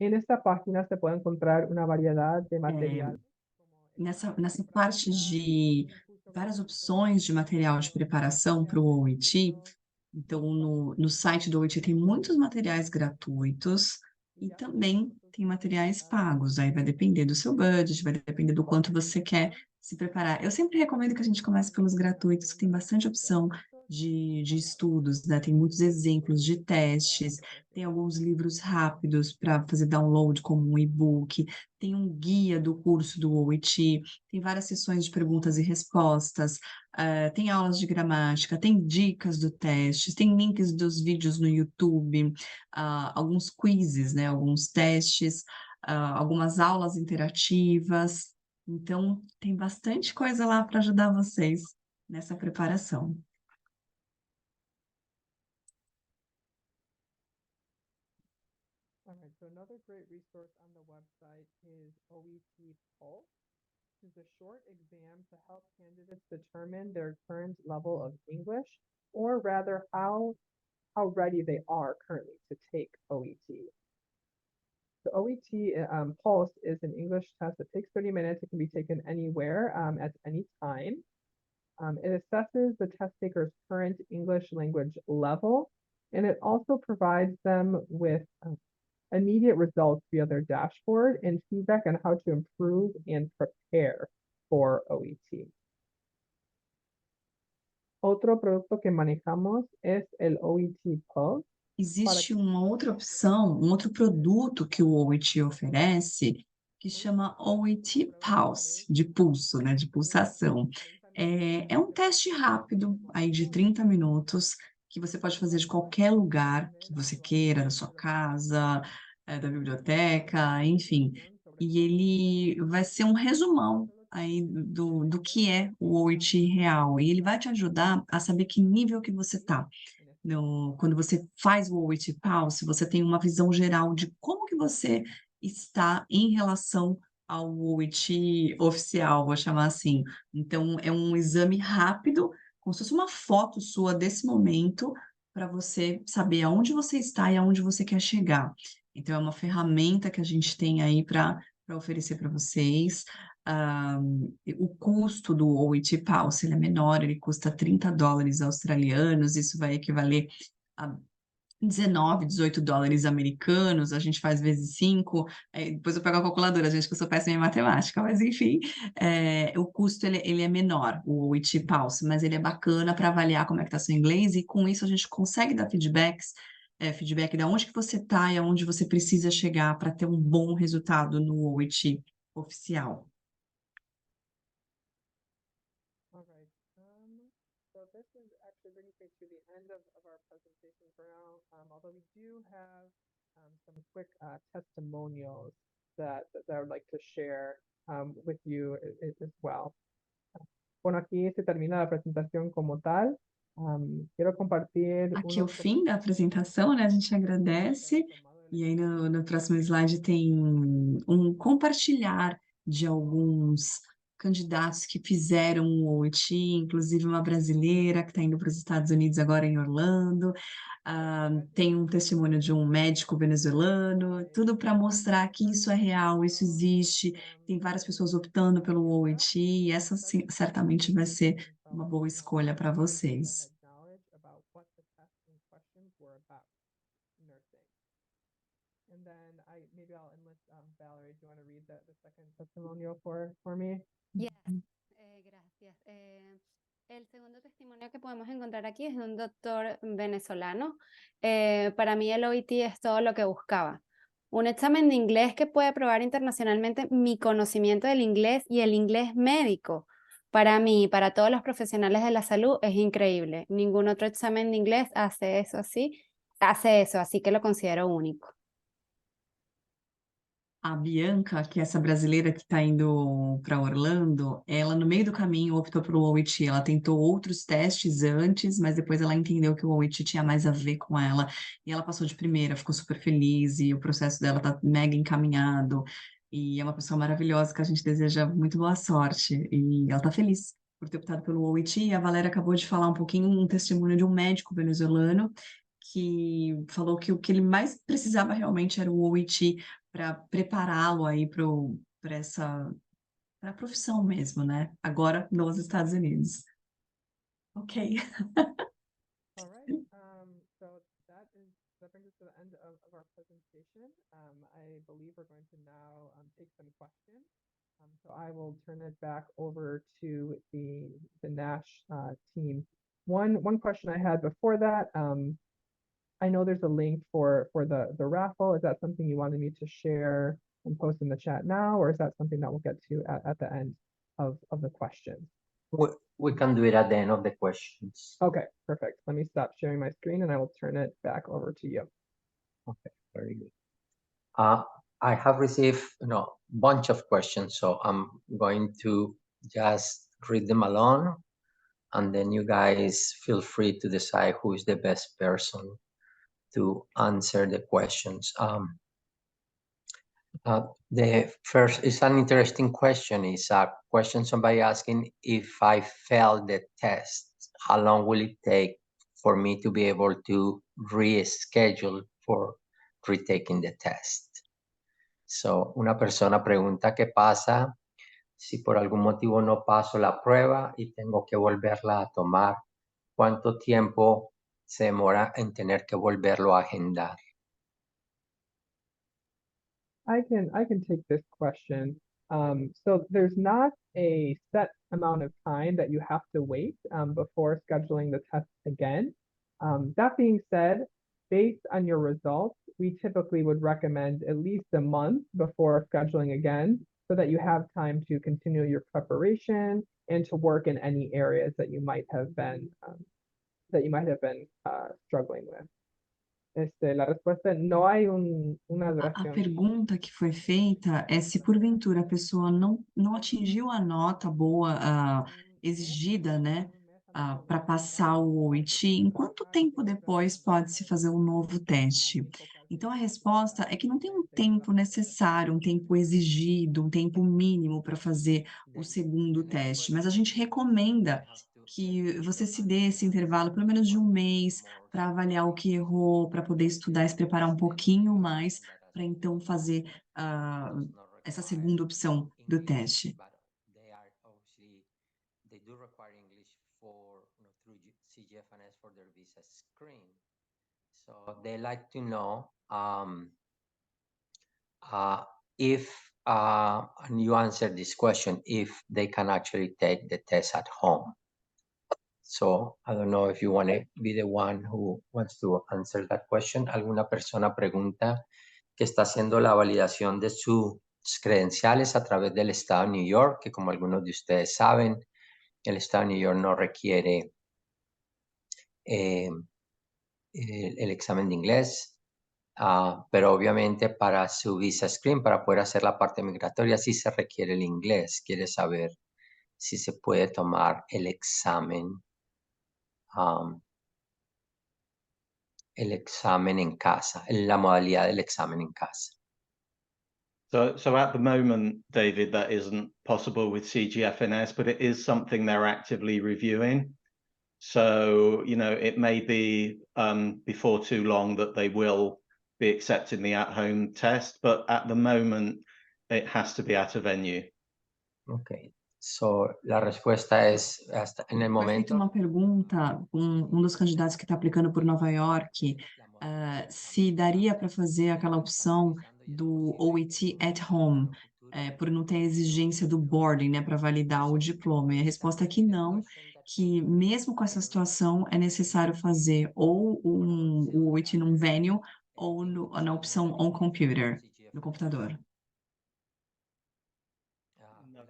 En esta página se puede encontrar una variedad de materiales. Nessa parte de várias opções de material de preparação para o OIT, então no site do OIT tem muitos materiais gratuitos e também tem materiais pagos, aí vai depender do seu budget, vai depender do quanto você quer se preparar. Eu sempre recomendo que a gente comece pelos gratuitos, que tem bastante opção de estudos, né? Tem muitos exemplos de testes, tem alguns livros rápidos para fazer download, como um e-book, tem um guia do curso do OIT, tem várias sessões de perguntas e respostas, tem aulas de gramática, tem dicas do teste, tem links dos vídeos no YouTube, alguns quizzes, né? Alguns testes, algumas aulas interativas. Então, tem bastante coisa lá para ajudar vocês nessa preparação. All right, so another great resource on the website is OET Pulse, which is a short exam to help candidates determine their current level of English, or rather how ready they are currently to take OET. The OET Pulse is an English test that takes 30 minutes. It can be taken anywhere at any time. It assesses the test taker's current English language level, and it also provides them with immediate results via their dashboard and feedback on how to improve and prepare for OET. Otro producto que manejamos es el OET Pulse. Existe uma outra opção, um outro produto que o OIT oferece, que chama OIT Pulse, de pulso, né, de pulsação. É um teste rápido, aí de 30 minutos, que você pode fazer de qualquer lugar que você queira, da sua casa, da biblioteca, enfim. E ele vai ser um resumão aí do que é o OIT real. E ele vai te ajudar a saber que nível que você está. Quando você faz o OIT Pulse, você tem uma visão geral de como que você está em relação ao OIT oficial, vou chamar assim. Então, é um exame rápido, como se fosse uma foto sua desse momento, para você saber aonde você está e aonde você quer chegar. Então, é uma ferramenta que a gente tem aí para oferecer para vocês. O custo do OIT Pulse ele é menor, ele custa $30 australianos, isso vai equivaler a 19, 18 dólares americanos, a gente faz vezes 5, depois eu pego a calculadora, gente, que eu sou péssima em matemática, mas enfim, o custo ele é menor, o OIT Pulse, mas ele é bacana para avaliar como é que está seu inglês, e com isso a gente consegue dar feedback de onde que você está e aonde você precisa chegar para ter um bom resultado no OIT oficial. All right. So this is actually brings me to the end of our presentation for now. Although we do have some quick testimonials that I would like to share with you as well. Bueno, aquí se termina la presentación como tal. Quiero compartir Aqui é o unos fim da apresentação, né? A gente agradece. E aí no próximo slide tem um compartilhar de alguns candidatos que fizeram o OIT, inclusive uma brasileira que está indo para os Estados Unidos agora em Orlando. Tem um testemunho de um médico venezuelano, tudo para mostrar que isso é real, isso existe. Tem várias pessoas optando pelo OIT, e essa sim, certamente vai ser uma boa escolha para vocês. And then maybe I'll enlist Valerie. Do you want to read the second testimonial for me? Yes, gracias. El segundo testimonio que podemos encontrar aquí es de un doctor venezolano. Para mí el OIT es todo lo que buscaba. Un examen de inglés que puede probar internacionalmente mi conocimiento del inglés y el inglés médico. Para mí y para todos los profesionales de la salud es increíble. Ningún otro examen de inglés hace eso, así que lo considero único. A Bianca, que é essa brasileira que está indo para Orlando, ela no meio do caminho optou pelo OIT. Ela tentou outros testes antes, mas depois ela entendeu que o OIT tinha mais a ver com ela. E ela passou de primeira, ficou super feliz, e o processo dela está mega encaminhado. E é uma pessoa maravilhosa que a gente deseja muito boa sorte. E ela está feliz por ter optado pelo OIT. E a Valéria acabou de falar um pouquinho, um testemunho de um médico venezuelano que falou que o que ele mais precisava realmente era o OIT para prepará-lo aí para a profissão mesmo, né? Agora nos Estados Unidos. Ok. All right. So that brings us to the end of our presentation. I believe we're going to now take some questions. So I will turn it back over to the NASH team. One question I had before that. I know there's a link for the raffle. Is that something you wanted me to share and post in the chat now, or is that something that we'll get to at the end of the questions? We can do it at the end of the questions. Okay, perfect. Let me stop sharing my screen and I will turn it back over to you. Okay, very good. I have received a bunch of questions, so I'm going to just read them alone, and then you guys feel free to decide who is the best person to answer the questions. The first is an interesting question. It's a question somebody asking, if I failed the test, how long will it take for me to be able to reschedule for retaking the test? So, una persona pregunta qué pasa si por algún motivo no paso la prueba y tengo que volverla a tomar. ¿Cuánto tiempo se demora en tener que volverlo a agendar? I can take this question. So there's not a set amount of time that you have to wait before scheduling the test again. That being said, based on your results, we typically would recommend at least a month before scheduling again, so that you have time to continue your preparation and to work in any areas that you might have been struggling with. La respuesta, no hay una A duración. pergunta que foi feita é se porventura a pessoa não atingiu a nota boa, exigida, né, para passar o OIT, em quanto tempo depois pode-se fazer um novo teste? Então, a resposta é que não tem um tempo necessário, um tempo exigido, um tempo mínimo para fazer o segundo teste, mas a gente recomenda que você se dê esse intervalo, pelo menos de um mês, para avaliar o que errou, para poder estudar e se preparar um pouquinho mais, para então fazer essa segunda opção do teste. They do require English through CGFNS for their visa screen. So they like to know if, and you answered this question, if they can actually take the test at home. So I don't know if you want to be the one who wants to answer that question. Alguna persona pregunta que está haciendo la validación de sus credenciales a través del estado de New York, que como algunos de ustedes saben, el estado de New York no requiere el examen de inglés, pero obviamente para su visa screen, para poder hacer la parte migratoria, sí se requiere el inglés. Quiere saber si se puede tomar el examen en casa, la modalidad del examen en casa. So at the moment, David, that isn't possible with CGFNS, but it is something they're actively reviewing. So, you know, it may be before too long that they will be accepting the at-home test, but at the moment, it has to be at a venue. Ok. So, la respuesta es, hasta en el Foi feita momento... uma pergunta, um dos candidatos que está aplicando por Nova York, se daria para fazer aquela opção do OET at home, por não ter a exigência do boarding, né, para validar o diploma. E a resposta é que não, que mesmo com essa situação é necessário fazer ou o OET num venue ou na opção on computer, no computador. No,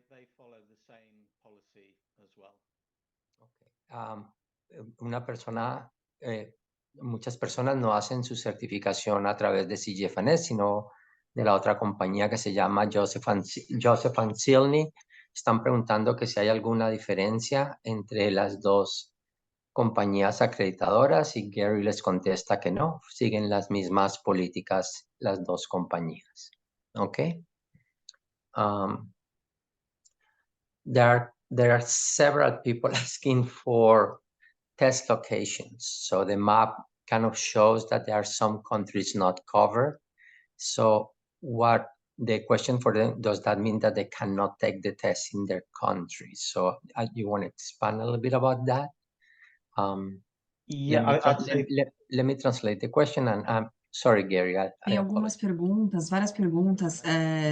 they follow the same policy as well. Muchas personas no hacen su certificación a través de CGFNS, sino de la otra compañía que se llama Joseph Anselmi. Están preguntando que si hay alguna diferencia entre las dos compañías acreditadoras y Gary les contesta que no, siguen las mismas políticas las dos compañías. Okay. There are several people asking for test locations. So the map kind of shows that there are some countries not covered. So what the question for them, does that mean that they cannot take the test in their country? So you want to expand a little bit about that? Yeah, let me translate the question, and I'm sorry, Gary. Tem algumas perguntas, várias perguntas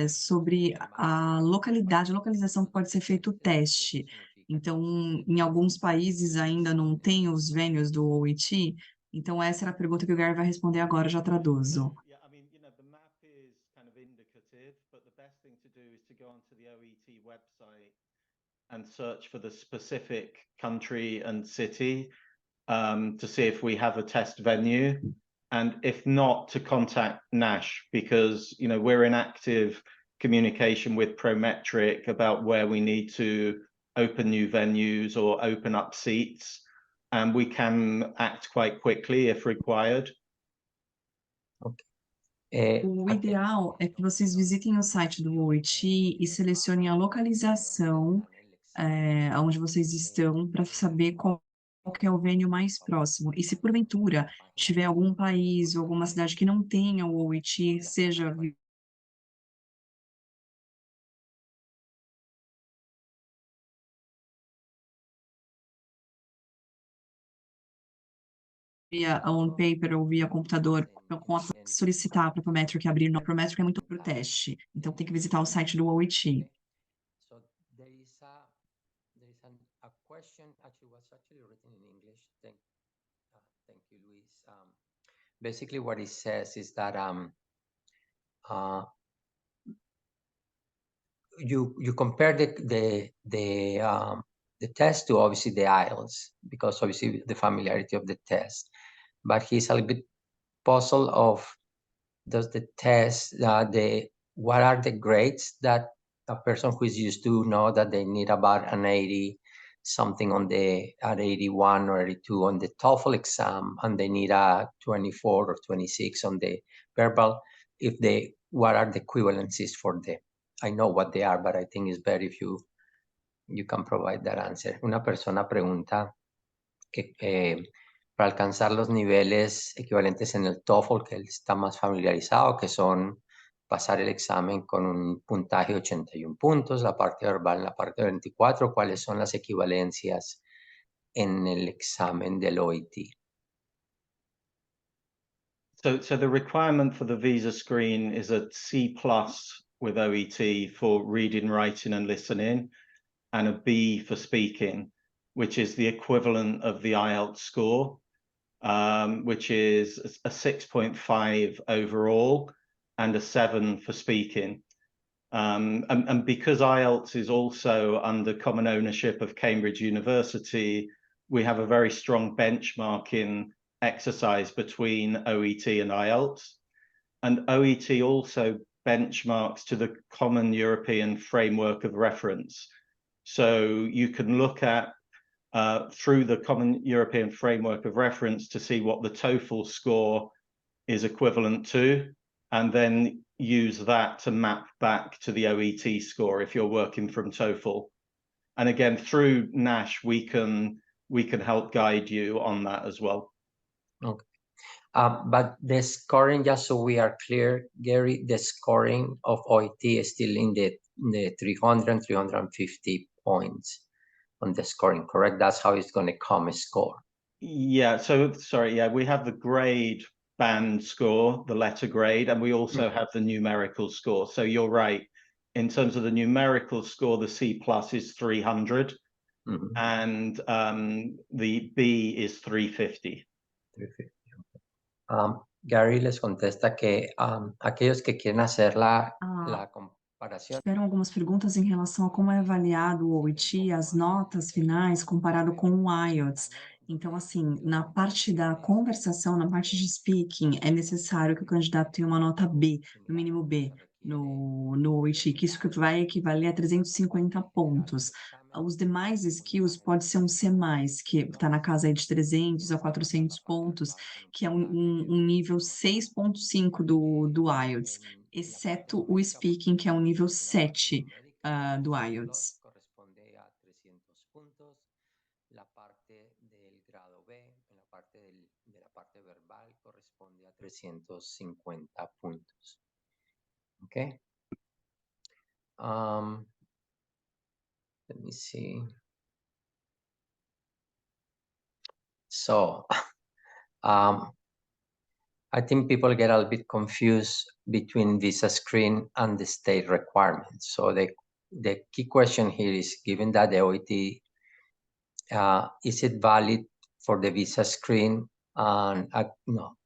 sobre a localização que pode ser feito o teste. Então, em alguns países ainda não tem os venues do OET, então essa era a pergunta que o Gary vai responder agora, já traduzo. Yeah, I mean, you know, the map is kind of indicative, but the best thing to do is to go onto the OET website and search for the specific country and city to see if we have a test venue. And if not, to contact Nash, because, you know, we're in active communication with Prometric about where we need to open new venues or open up seats, and we can act quite quickly if required. O ideal é que vocês visitem o site do OET e selecionem a localização onde vocês estão para saber qual que é o venue mais próximo. E se porventura tiver algum país ou alguma cidade que não tenha o OET, seja via on paper ou via computador, solicitar para a Prometric abrir no Prometric é muito para o teste. Então tem que visitar o site do OET. So there is a question, actually was actually written in English. Thank you, Luis. Basically what it says is that you compare the test to obviously the IELTS, because obviously the familiarity of the test, but he's a little bit puzzled of does the test what are the grades that a person who is used to know that they need about an 80 something on at 81 or 82 on the TOEFL exam, and they need a 24 or 26 on the verbal. What are the equivalencies for them? I know what they are, but I think it's better if you can provide that answer. Una persona pregunta que para alcanzar los niveles equivalentes en el TOEFL, que él está más familiarizado, que son pasar el examen con un puntaje de 81 puntos, la parte verbal, la parte de 24, ¿cuáles son las equivalencias en el examen del OET? So the requirement for the visa screen is a C+ with OET for reading, writing, and listening, and a B for speaking, which is the equivalent of the IELTS score, which is a 6.5 overall and a 7 for speaking. And because IELTS is also under common ownership of Cambridge University, we have a very strong benchmarking exercise between OET and IELTS. And OET also benchmarks to the Common European Framework of Reference. So you can look at through the Common European Framework of Reference to see what the TOEFL score is equivalent to, and then use that to map back to the OET score if you're working from TOEFL. And again, through NASH, we can help guide you on that as well. Okay. But the scoring, just so we are clear, Gary, the scoring of OET is still in the 300, 350 points on the scoring, correct? That's how it's going to come a score. Yeah, so sorry, yeah, we have the grade band score, the letter grade, and we also have the numerical score. So you're right. In terms of the numerical score, the C+ is 300, and the B is 350. 350. Gary les contesta que aquellos que quieren hacer la comparación. Tiveram algumas perguntas em relação a como é avaliado o OET, as notas finais comparado com o IELTS. Então, assim, na parte da conversação, na parte de speaking, é necessário que o candidato tenha uma nota B, no mínimo B, no OET, que isso vai equivaler a 350 pontos. Os demais skills pode ser um C+, que está na casa aí de 300 a 400 pontos, que é um nível 6.5 do IELTS, exceto o speaking, que é um nível 7 do IELTS. Corresponde a 300 puntos. La parte del grado B, la parte de la parte verbal, corresponde a 350 puntos. Okay. Let me see. So, I think people get a little bit confused between visa screen and the state requirements. So the key question here is, given that the OET, is it valid for the visa screen? No,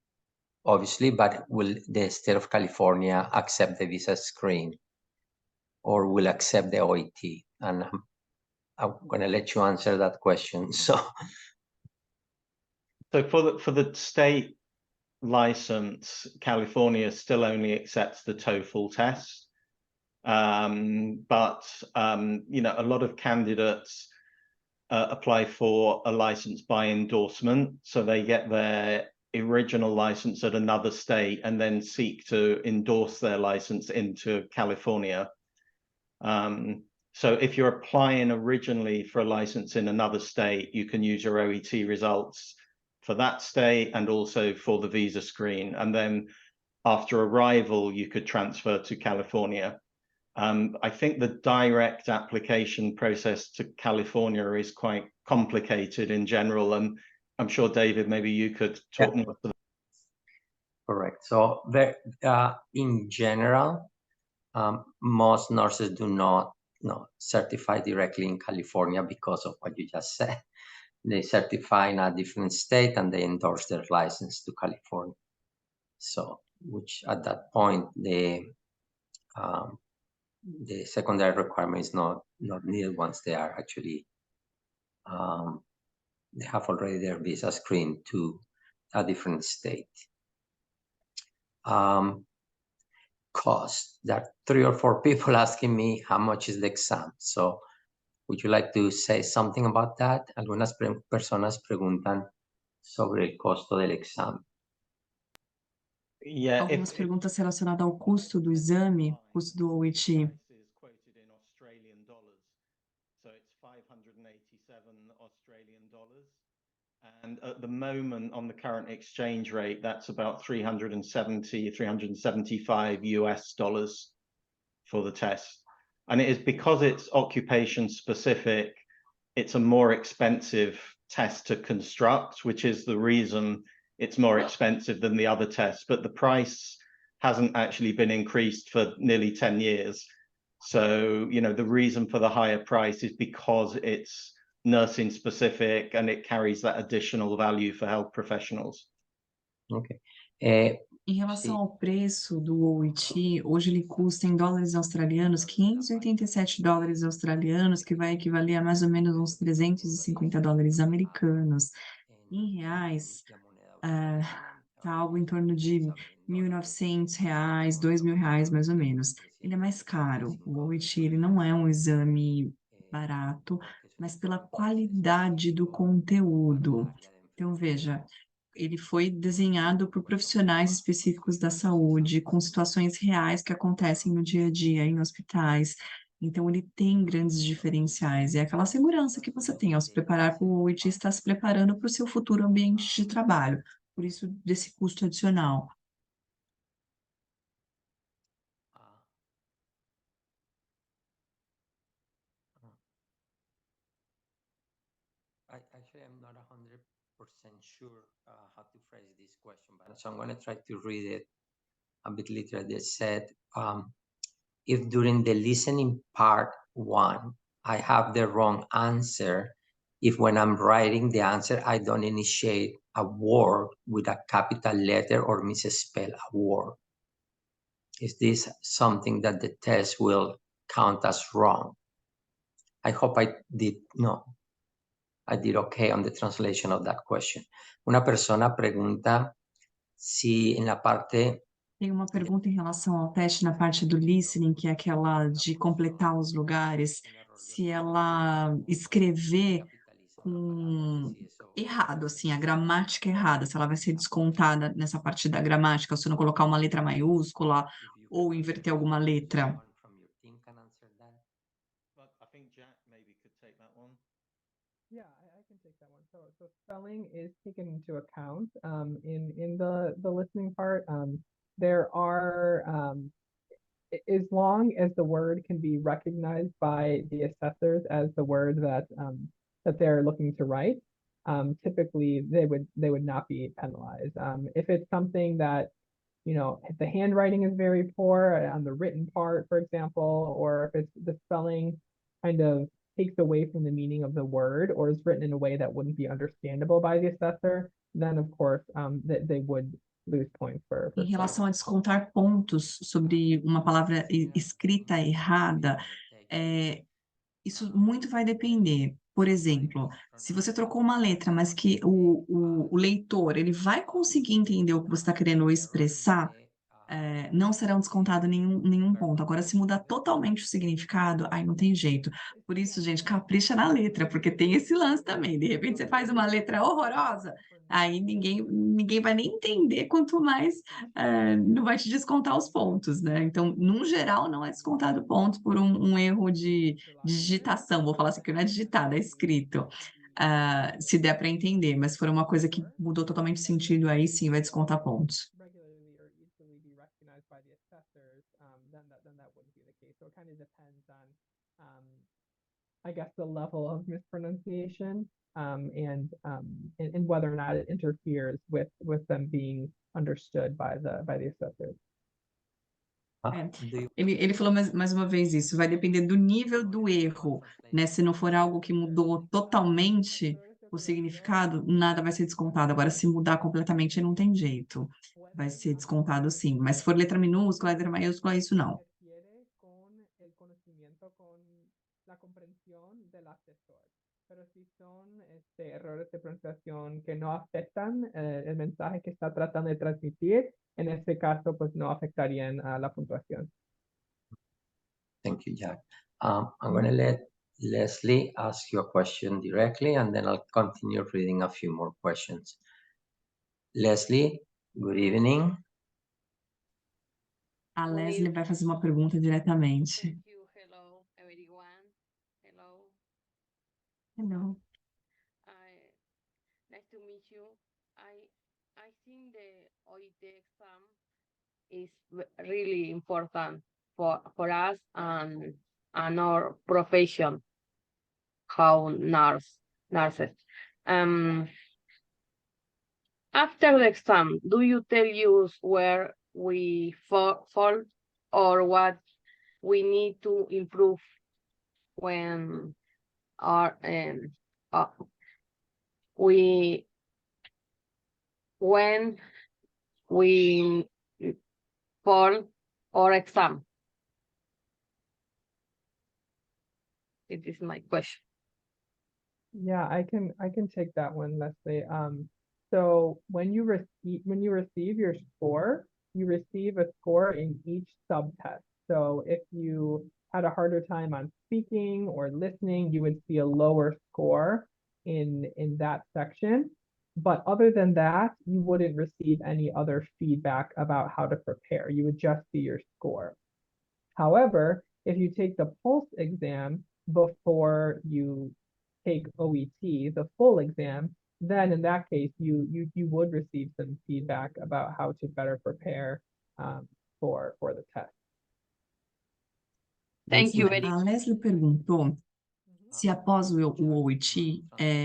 obviously, but will the state of California accept the visa screen or will accept the OET? And I'm going to let you answer that question. So for the state license, California still only accepts the TOEFL test. But you know, a lot of candidates apply for a license by endorsement, so they get their original license at another state and then seek to endorse their license into California. So if you're applying originally for a license in another state, you can use your OET results for that state and also for the visa screen. And then after arrival, you could transfer to California. I think the direct application process to California is quite complicated in general. And I'm sure, David, maybe you could talk more to that. Correct. So in general, most nurses do not certify directly in California because of what you just said. They certify in a different state and they endorse their license to California. So, which at that point, the secondary requirement is not needed once they are actually, they have already their visa screen to a different state. Cost. There are 3 or 4 people asking me how much is the exam. So, would you like to say something about that? Algunas personas preguntan sobre el costo del examen. Yeah, Algumas perguntas relacionadas ao custo do exame, custo do OET. is quoted in Australian dollars. So it's 587 Australian dollars. And at the moment, on the current exchange rate, that's about 370, 375 US dollars for the test. And it is because it's occupation specific, it's a more expensive test to construct, which is the reason it's more expensive than the other tests, but the price hasn't actually been increased for nearly 10 years. So, you know, the reason for the higher price is because it's nursing specific and it carries that additional value for health professionals. Ok. Em relação Sim. ao preço do OIT, hoje ele custa em dólares australianos, 587 dólares australianos, que vai equivaler a mais ou menos uns 350 dólares americanos. Em reais, tá algo em torno de R$ 1.900, R$ 2.000, mais ou menos. Ele é mais caro. O OIT, ele não é um exame barato, mas pela qualidade do conteúdo. Então, veja, ele foi desenhado por profissionais específicos da saúde, com situações reais que acontecem no dia a dia em hospitais. Então, ele tem grandes diferenciais. É aquela segurança que você tem ao se preparar para o OIT, está se preparando para o seu futuro ambiente de trabalho. Por isso, desse custo adicional. Actually, I'm not 100% sure how to phrase this question, but so I'm going to try to read it a bit later. They said, if during the listening part 1, I have the wrong answer, if when I'm writing the answer, I don't initiate a word with a capital letter or misspell a word, is this something that the test will count as wrong? I hope I did okay on the translation of that question. Una persona pregunta si en la parte... Tem uma pergunta em relação ao teste na parte do listening, que é aquela de completar os lugares, se ela escrever com errado, assim, a gramática errada, se ela vai ser descontada nessa parte da gramática, se não colocar uma letra maiúscula ou inverter alguma letra. I think Jack maybe could take that one. Yeah, I can take that one. So spelling is taken into account in the listening part. There are as long as the word can be recognized by the assessors as the word that they're looking to write, typically they would not be penalized. If it's something that, you know, if the handwriting is very poor on the written part, for example, or if it's the spelling kind of takes away from the meaning of the word or is written in a way that wouldn't be understandable by the assessor, then of course they would lose points for Em relação a descontar pontos sobre uma palavra escrita errada, isso muito vai depender. Por exemplo, se você trocou uma letra, mas que o leitor ele vai conseguir entender o que você está querendo expressar, não serão descontado nenhum ponto. Agora, se mudar totalmente o significado, aí não tem jeito. Por isso, gente, capricha na letra, porque tem esse lance também. De repente, você faz uma letra horrorosa, aí ninguém vai nem entender, quanto mais não vai te descontar os pontos, né? Então, num geral, não é descontado pontos por um erro de digitação. Vou falar assim, que não é digitado, é escrito. Se der para entender, mas se for uma coisa que mudou totalmente o sentido, aí sim vai descontar pontos. By the assessors, then that wouldn't be the case. So it kind of depends on, I guess, the level of mispronunciation and whether or not it interferes with them being understood by the assessors. Ele falou mais uma vez isso, vai depender do nível do erro, né? Se não for algo que mudou totalmente o significado, nada vai ser descontado. Agora, se mudar completamente, não tem jeito. Vai ser descontado sim. Mas se for letra minúscula, letra maiúscula, isso não. Pero si son errores de pronunciación que no afectan el mensaje que está tratando de transmitir, en este caso, pues no afectarían a la puntuación. Thank you, Jack. I'm going to let Leslie ask you a question directly, and then I'll continue reading a few more questions. Leslie, good evening. A Leslie vai fazer uma pergunta diretamente. Thank you. Hello, everyone. Hello. Hello. Nice to meet you. I think the OIT exam is really important for us and our profession, how nurses. after the exam, do you tell us where we fall or what we need to improve when our when we fall or exam? It is my question. Yeah, I can take that one, Leslie. So when you receive your score, you receive a score in each subtest. So if you had a harder time on speaking or listening, you would see a lower score in that section. But other than that, you wouldn't receive any other feedback about how to prepare. You would just see your score. However, if you take the PULSE exam before you take OET, the full exam, then in that case, you would receive some feedback about how to better prepare for the test. Thank you very A Leslie perguntou se após o OET,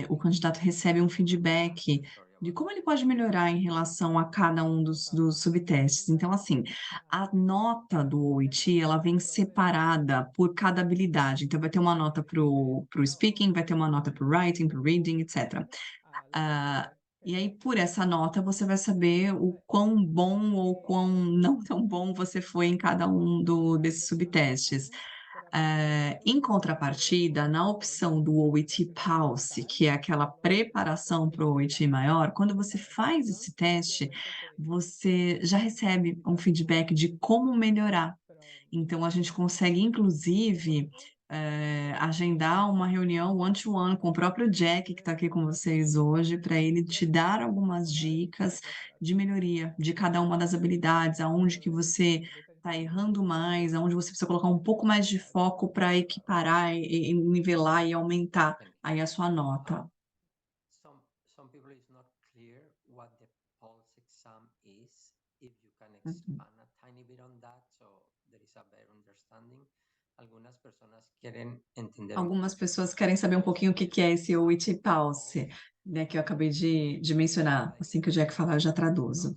o candidato recebe um feedback de como ele pode melhorar em relação a cada um dos subtestes. Então, assim, a nota do OET, ela vem separada por cada habilidade. Então, vai ter uma nota para o speaking, vai ter uma nota para o writing, para o reading, etc. E aí, por essa nota, você vai saber o quão bom ou quão não tão bom você foi em cada um desses subtestes. Em contrapartida, na opção do OET Pulse, que é aquela preparação para o OET maior, quando você faz esse teste, você já recebe um feedback de como melhorar. Então, a gente consegue, inclusive, agendar uma reunião one-to-one com o próprio Jack, que está aqui com vocês hoje, para ele te dar algumas dicas de melhoria de cada uma das habilidades, aonde que você está errando mais, aonde você precisa colocar um pouco mais de foco para equiparar e nivelar e aumentar aí a sua nota. Some people is not clear what the PULSE exam is. If you can expand a tiny bit on that, so there is a better understanding. Algumas pessoas querem saber um pouquinho o que é esse OET Pulse, né, que eu acabei de mencionar. Assim que o Jack falar, eu já traduzo.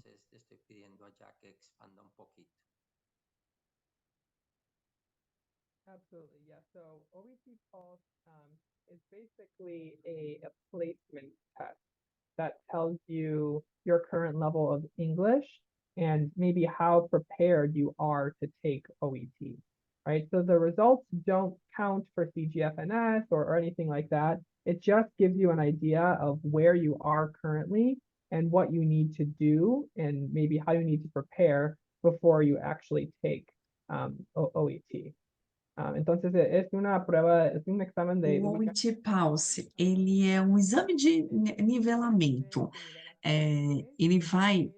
Absolutely, yeah. So OET Pulse is basically a placement test that tells you your current level of English and maybe how prepared you are to take OET, right? So the results don't count for CGFNS or anything like that. It just gives you an idea of where you are currently and what you need to do and maybe how you need to prepare before you actually take OET. Entonces es una prueba, es un examen de... O OET Pulse, ele é um exame de nivelamento. Ele vai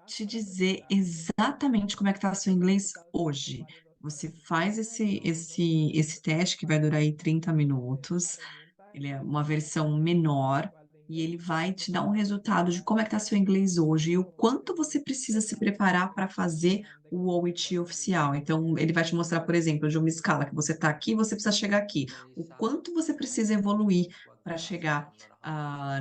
te dizer exatamente como é que está o seu inglês hoje. Você faz esse teste que vai durar aí 30 minutos. Ele é uma versão menor e ele vai te dar um resultado de como é que está seu inglês hoje e o quanto você precisa se preparar para fazer o OET oficial. Então, ele vai te mostrar, por exemplo, de uma escala que você está aqui, você precisa chegar aqui. O quanto você precisa evoluir para chegar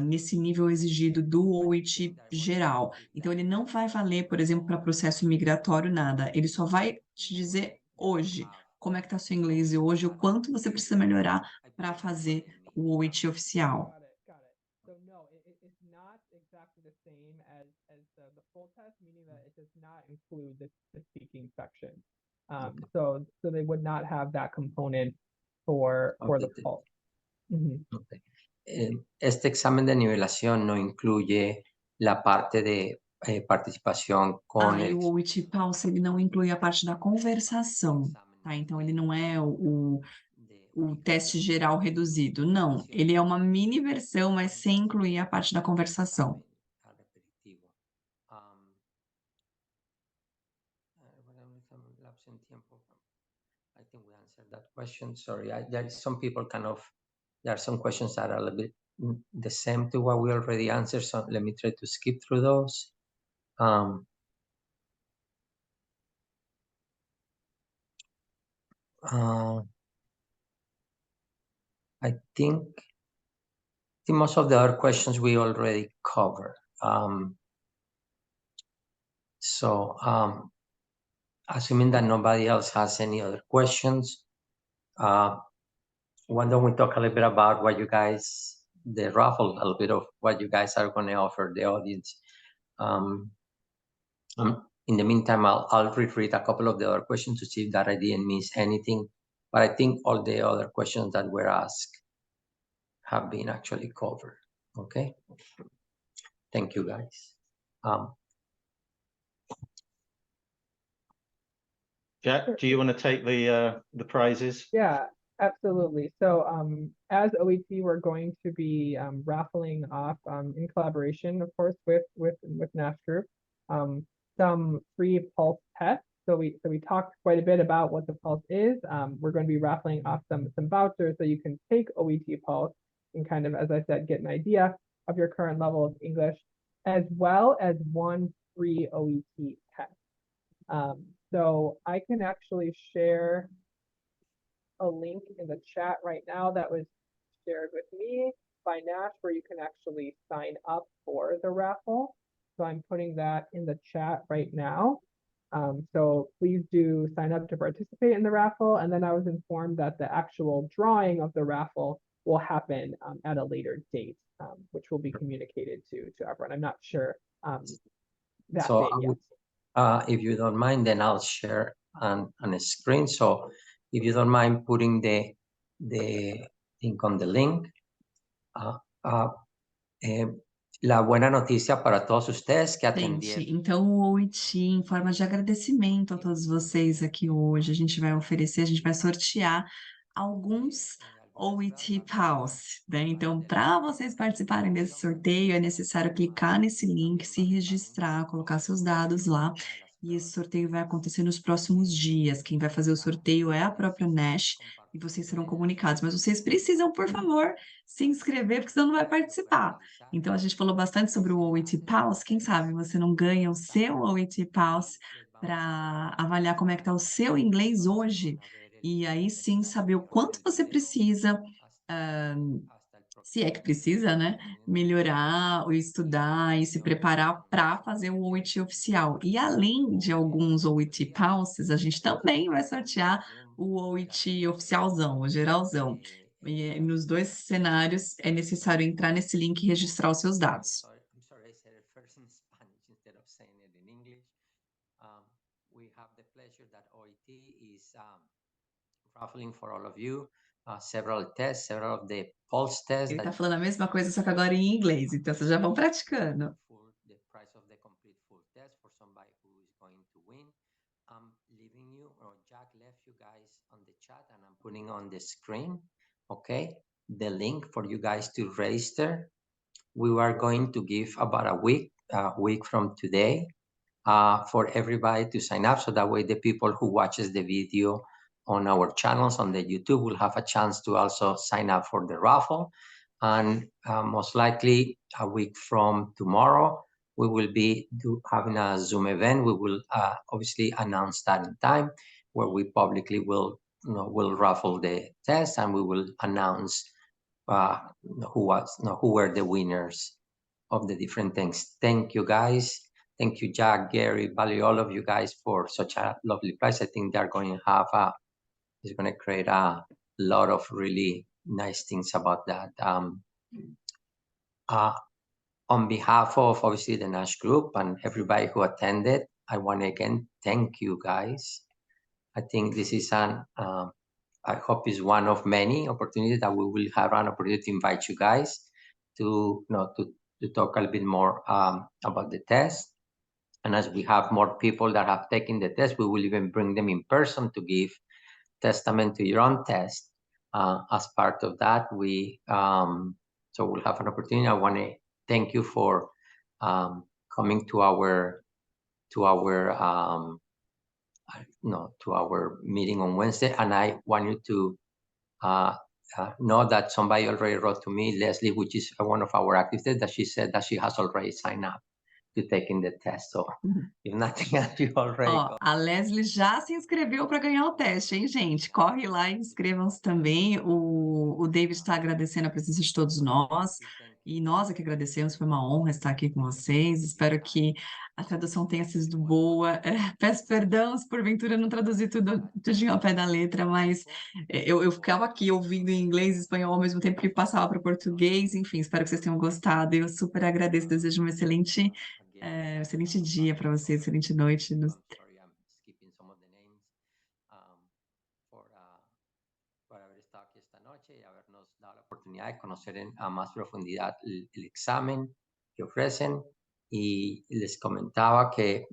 nesse nível exigido do OET geral. Então, ele não vai valer, por exemplo, para processo migratório, nada. Ele só vai te dizer hoje como é que está seu inglês hoje, o quanto você precisa melhorar para fazer o OET oficial. Got it. So no, it's not exactly the same as the full test, meaning that it does not include the speaking section. So they would not have that component for the PULSE. Okay. Este examen de nivelación no incluye la parte de participación con o OET Pulse, ele não inclui a parte da conversação, tá? Então, ele não é o teste geral reduzido. Não, ele é uma mini versão, mas sem incluir a parte da conversação. I think we answered that question. Sorry, there are some questions that are a little bit the same to what we already answered, so let me try to skip through those. I think most of the other questions we already covered. Assuming that nobody else has any other questions, why don't we talk a little bit about what you guys, the raffle, a little bit of what you guys are going to offer the audience. In the meantime, I'll reread a couple of the other questions to see that I didn't miss anything. But I think all the other questions that were asked have been actually covered. Okay. Thank you, guys. Jack, do you want to take the prizes? Yeah, absolutely. So as OET, we're going to be raffling off in collaboration, of course, with Nash Group, some free Pulse tests. So we talked quite a bit about what the Pulse is. We're going to be raffling off some vouchers so you can take OET Pulse and kind of, as I said, get an idea of your current level of English, as well as one free OET test. So I can actually share a link in the chat right now that was shared with me by Nash, where you can actually sign up for the raffle. So I'm putting that in the chat right now. So please do sign up to participate in the raffle. And then I was informed that the actual drawing of the raffle will happen at a later date, which will be communicated to everyone. I'm not sure that date yet. If you don't mind, then I'll share on a screen. So if you don't mind putting the link on the link. La buena notícia para todos ustedes que atendieron. Gente, então o OIT, em forma de agradecimento a todos vocês aqui hoje, a gente vai sortear alguns OIT Pals, né? Então, para vocês participarem desse sorteio, é necessário clicar nesse link, se registrar, colocar seus dados lá, e esse sorteio vai acontecer nos próximos dias. Quem vai fazer o sorteio é a própria Nash, e vocês serão comunicados. Mas vocês precisam, por favor, se inscrever, porque senão não vai participar. Então, a gente falou bastante sobre o OET Pulse. Quem sabe você não ganha o seu OET Pulse para avaliar como é que está o seu inglês hoje. E aí sim saber o quanto você precisa, se é que precisa, né? Melhorar, ou estudar e se preparar para fazer o OET oficial. E além de alguns OET Pulses, a gente também vai sortear o OET oficialzão, o geralzão. E nos dois cenários é necessário entrar nesse link e registrar os seus dados. I'm sorry, I said it first in Spanish instead of saying it in English. We have the pleasure that OET is raffling for all of you several tests, several of the Pulse tests. Ele está falando a mesma coisa, só que agora em inglês, então vocês já vão praticando. The price of the complete full test for somebody who is going to win. I'm leaving you, or Jack left you guys on the chat, and I'm putting on the screen. Okay, the link for you guys to register. We are going to give about a week from today for everybody to sign up. So that way the people who watches the video on our channels on the YouTube will have a chance to also sign up for the raffle. And most likely a week from tomorrow, we will be having a Zoom event. We will obviously announce that in time where we publicly will raffle the test, and we will announce who were the winners of the different things. Thank you, guys. Thank you, Jack, Gary, Valerie, all of you guys for such a lovely prize. I think they're going to have it's going to create a lot of really nice things about that. On behalf of obviously the Nash Group and everybody who attended, I want to again thank you guys. I think this is I hope is one of many opportunities that we will have an opportunity to invite you guys to talk a little bit more about the test. And as we have more people that have taken the test, we will even bring them in person to give testament to your own test. As part of that, so we'll have an opportunity. I want to thank you for coming to our meeting on Wednesday, and I want you to know that somebody already wrote to me, Leslie, which is one of our activists, that she said that she has already signed up to taking the test. So if nothing else, you already got. A Leslie já se inscreveu para ganhar o teste, hein, gente? Corre lá e inscrevam-se também. O David está agradecendo a presença de todos nós. E nós é que agradecemos, foi uma honra estar aqui com vocês. Espero que a tradução tenha sido boa. Peço perdão se porventura não traduzi tudinho ao pé da letra, mas eu ficava aqui ouvindo em inglês e espanhol ao mesmo tempo que passava para o português. Enfim, espero que vocês tenham gostado. Eu super agradeço, desejo um excelente dia para vocês, excelente noite. Sorry, I'm skipping some of the names. Por haber estado aquí esta noche y habernos dado la oportunidad de conocer a más profundidad el examen que ofrecen. Y les comentaba que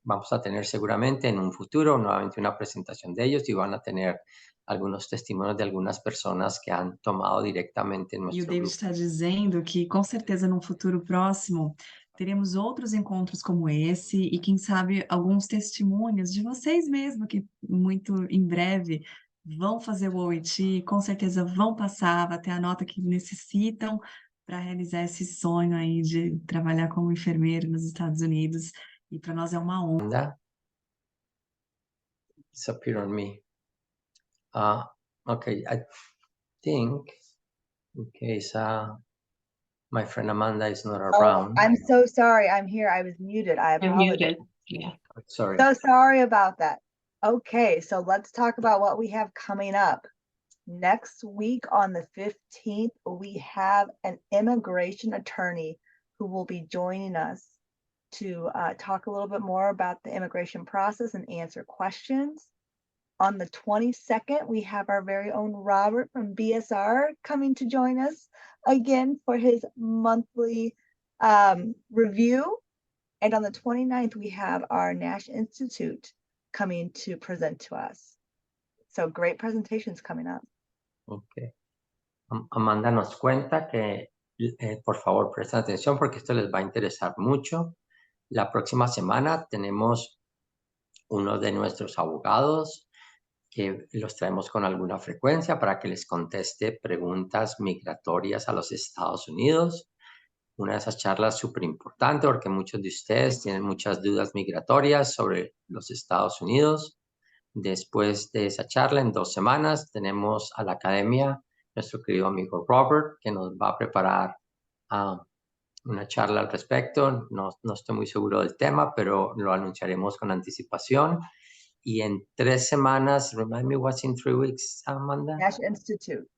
vamos a tener seguramente en un futuro nuevamente una presentación de ellos y van a tener algunos testimonios de algunas personas que han tomado directamente E o nuestro David grupo. está dizendo que, com certeza, num futuro próximo, teremos outros encontros como esse e, quem sabe, alguns testemunhos de vocês mesmo, que muito em breve vão fazer o OIT, com certeza vão passar, vai ter a nota que necessitam para realizar esse sonho aí de trabalhar como enfermeiro nos Estados Unidos. E para nós é uma honra. Disappear on me. Okay, I think in case my friend Amanda is not around. I'm so sorry. I'm here. I was muted. I You're apologize. muted. Yeah. Sorry. So sorry about that. Okay, so let's talk about what we have coming up. Next week on the 15th, we have an immigration attorney who will be joining us to talk a little bit more about the immigration process and answer questions. On the 22nd, we have our very own Robert from BSR coming to join us again for his monthly review. And on the 29th, we have our Nash Institute coming to present to us. So great presentations coming up. Okay. Amanda nos cuenta que, por favor, presten atención porque esto les va a interesar mucho. La próxima semana tenemos uno de nuestros abogados que los traemos con alguna frecuencia para que les conteste preguntas migratorias a los Estados Unidos. Una de esas charlas súper importante porque muchos de ustedes tienen muchas dudas migratorias sobre los Estados Unidos. Después de esa charla, en 2 semanas, tenemos a la academia nuestro querido amigo Robert, que nos va a preparar una charla al respecto. No estoy muy seguro del tema, pero lo anunciaremos con anticipación. Y en 3 semanas, remind me what's in 3 weeks, Amanda? Nash Institute.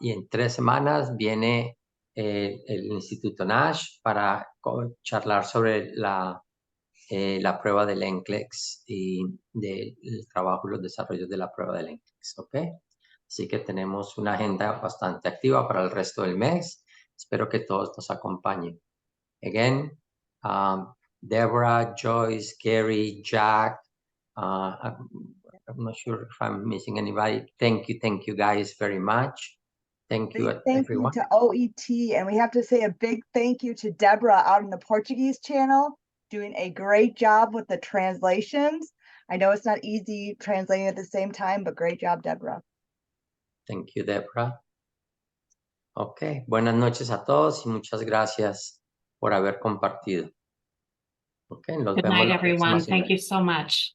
Y en 3 semanas viene el Instituto Nash para charlar sobre la prueba del NCLEX y del trabajo y los desarrollos de la prueba del NCLEX, ¿ok? Así que tenemos una agenda bastante activa para el resto del mes. Espero que todos nos acompañen. Again, Deborah, Joyce, Gary, Jack, I'm not sure if I'm missing anybody. Thank you guys very much. Thank you, everyone. Thank you to OET, and we have to say a big thank you to Deborah out in the Portuguese channel, doing a great job with the translations. I know it's not easy translating at the same time, but great job, Deborah. Thank you, Deborah. Ok, buenas noches a todos y muchas gracias por haber compartido. Okay, Good night, everyone. Thank you so much.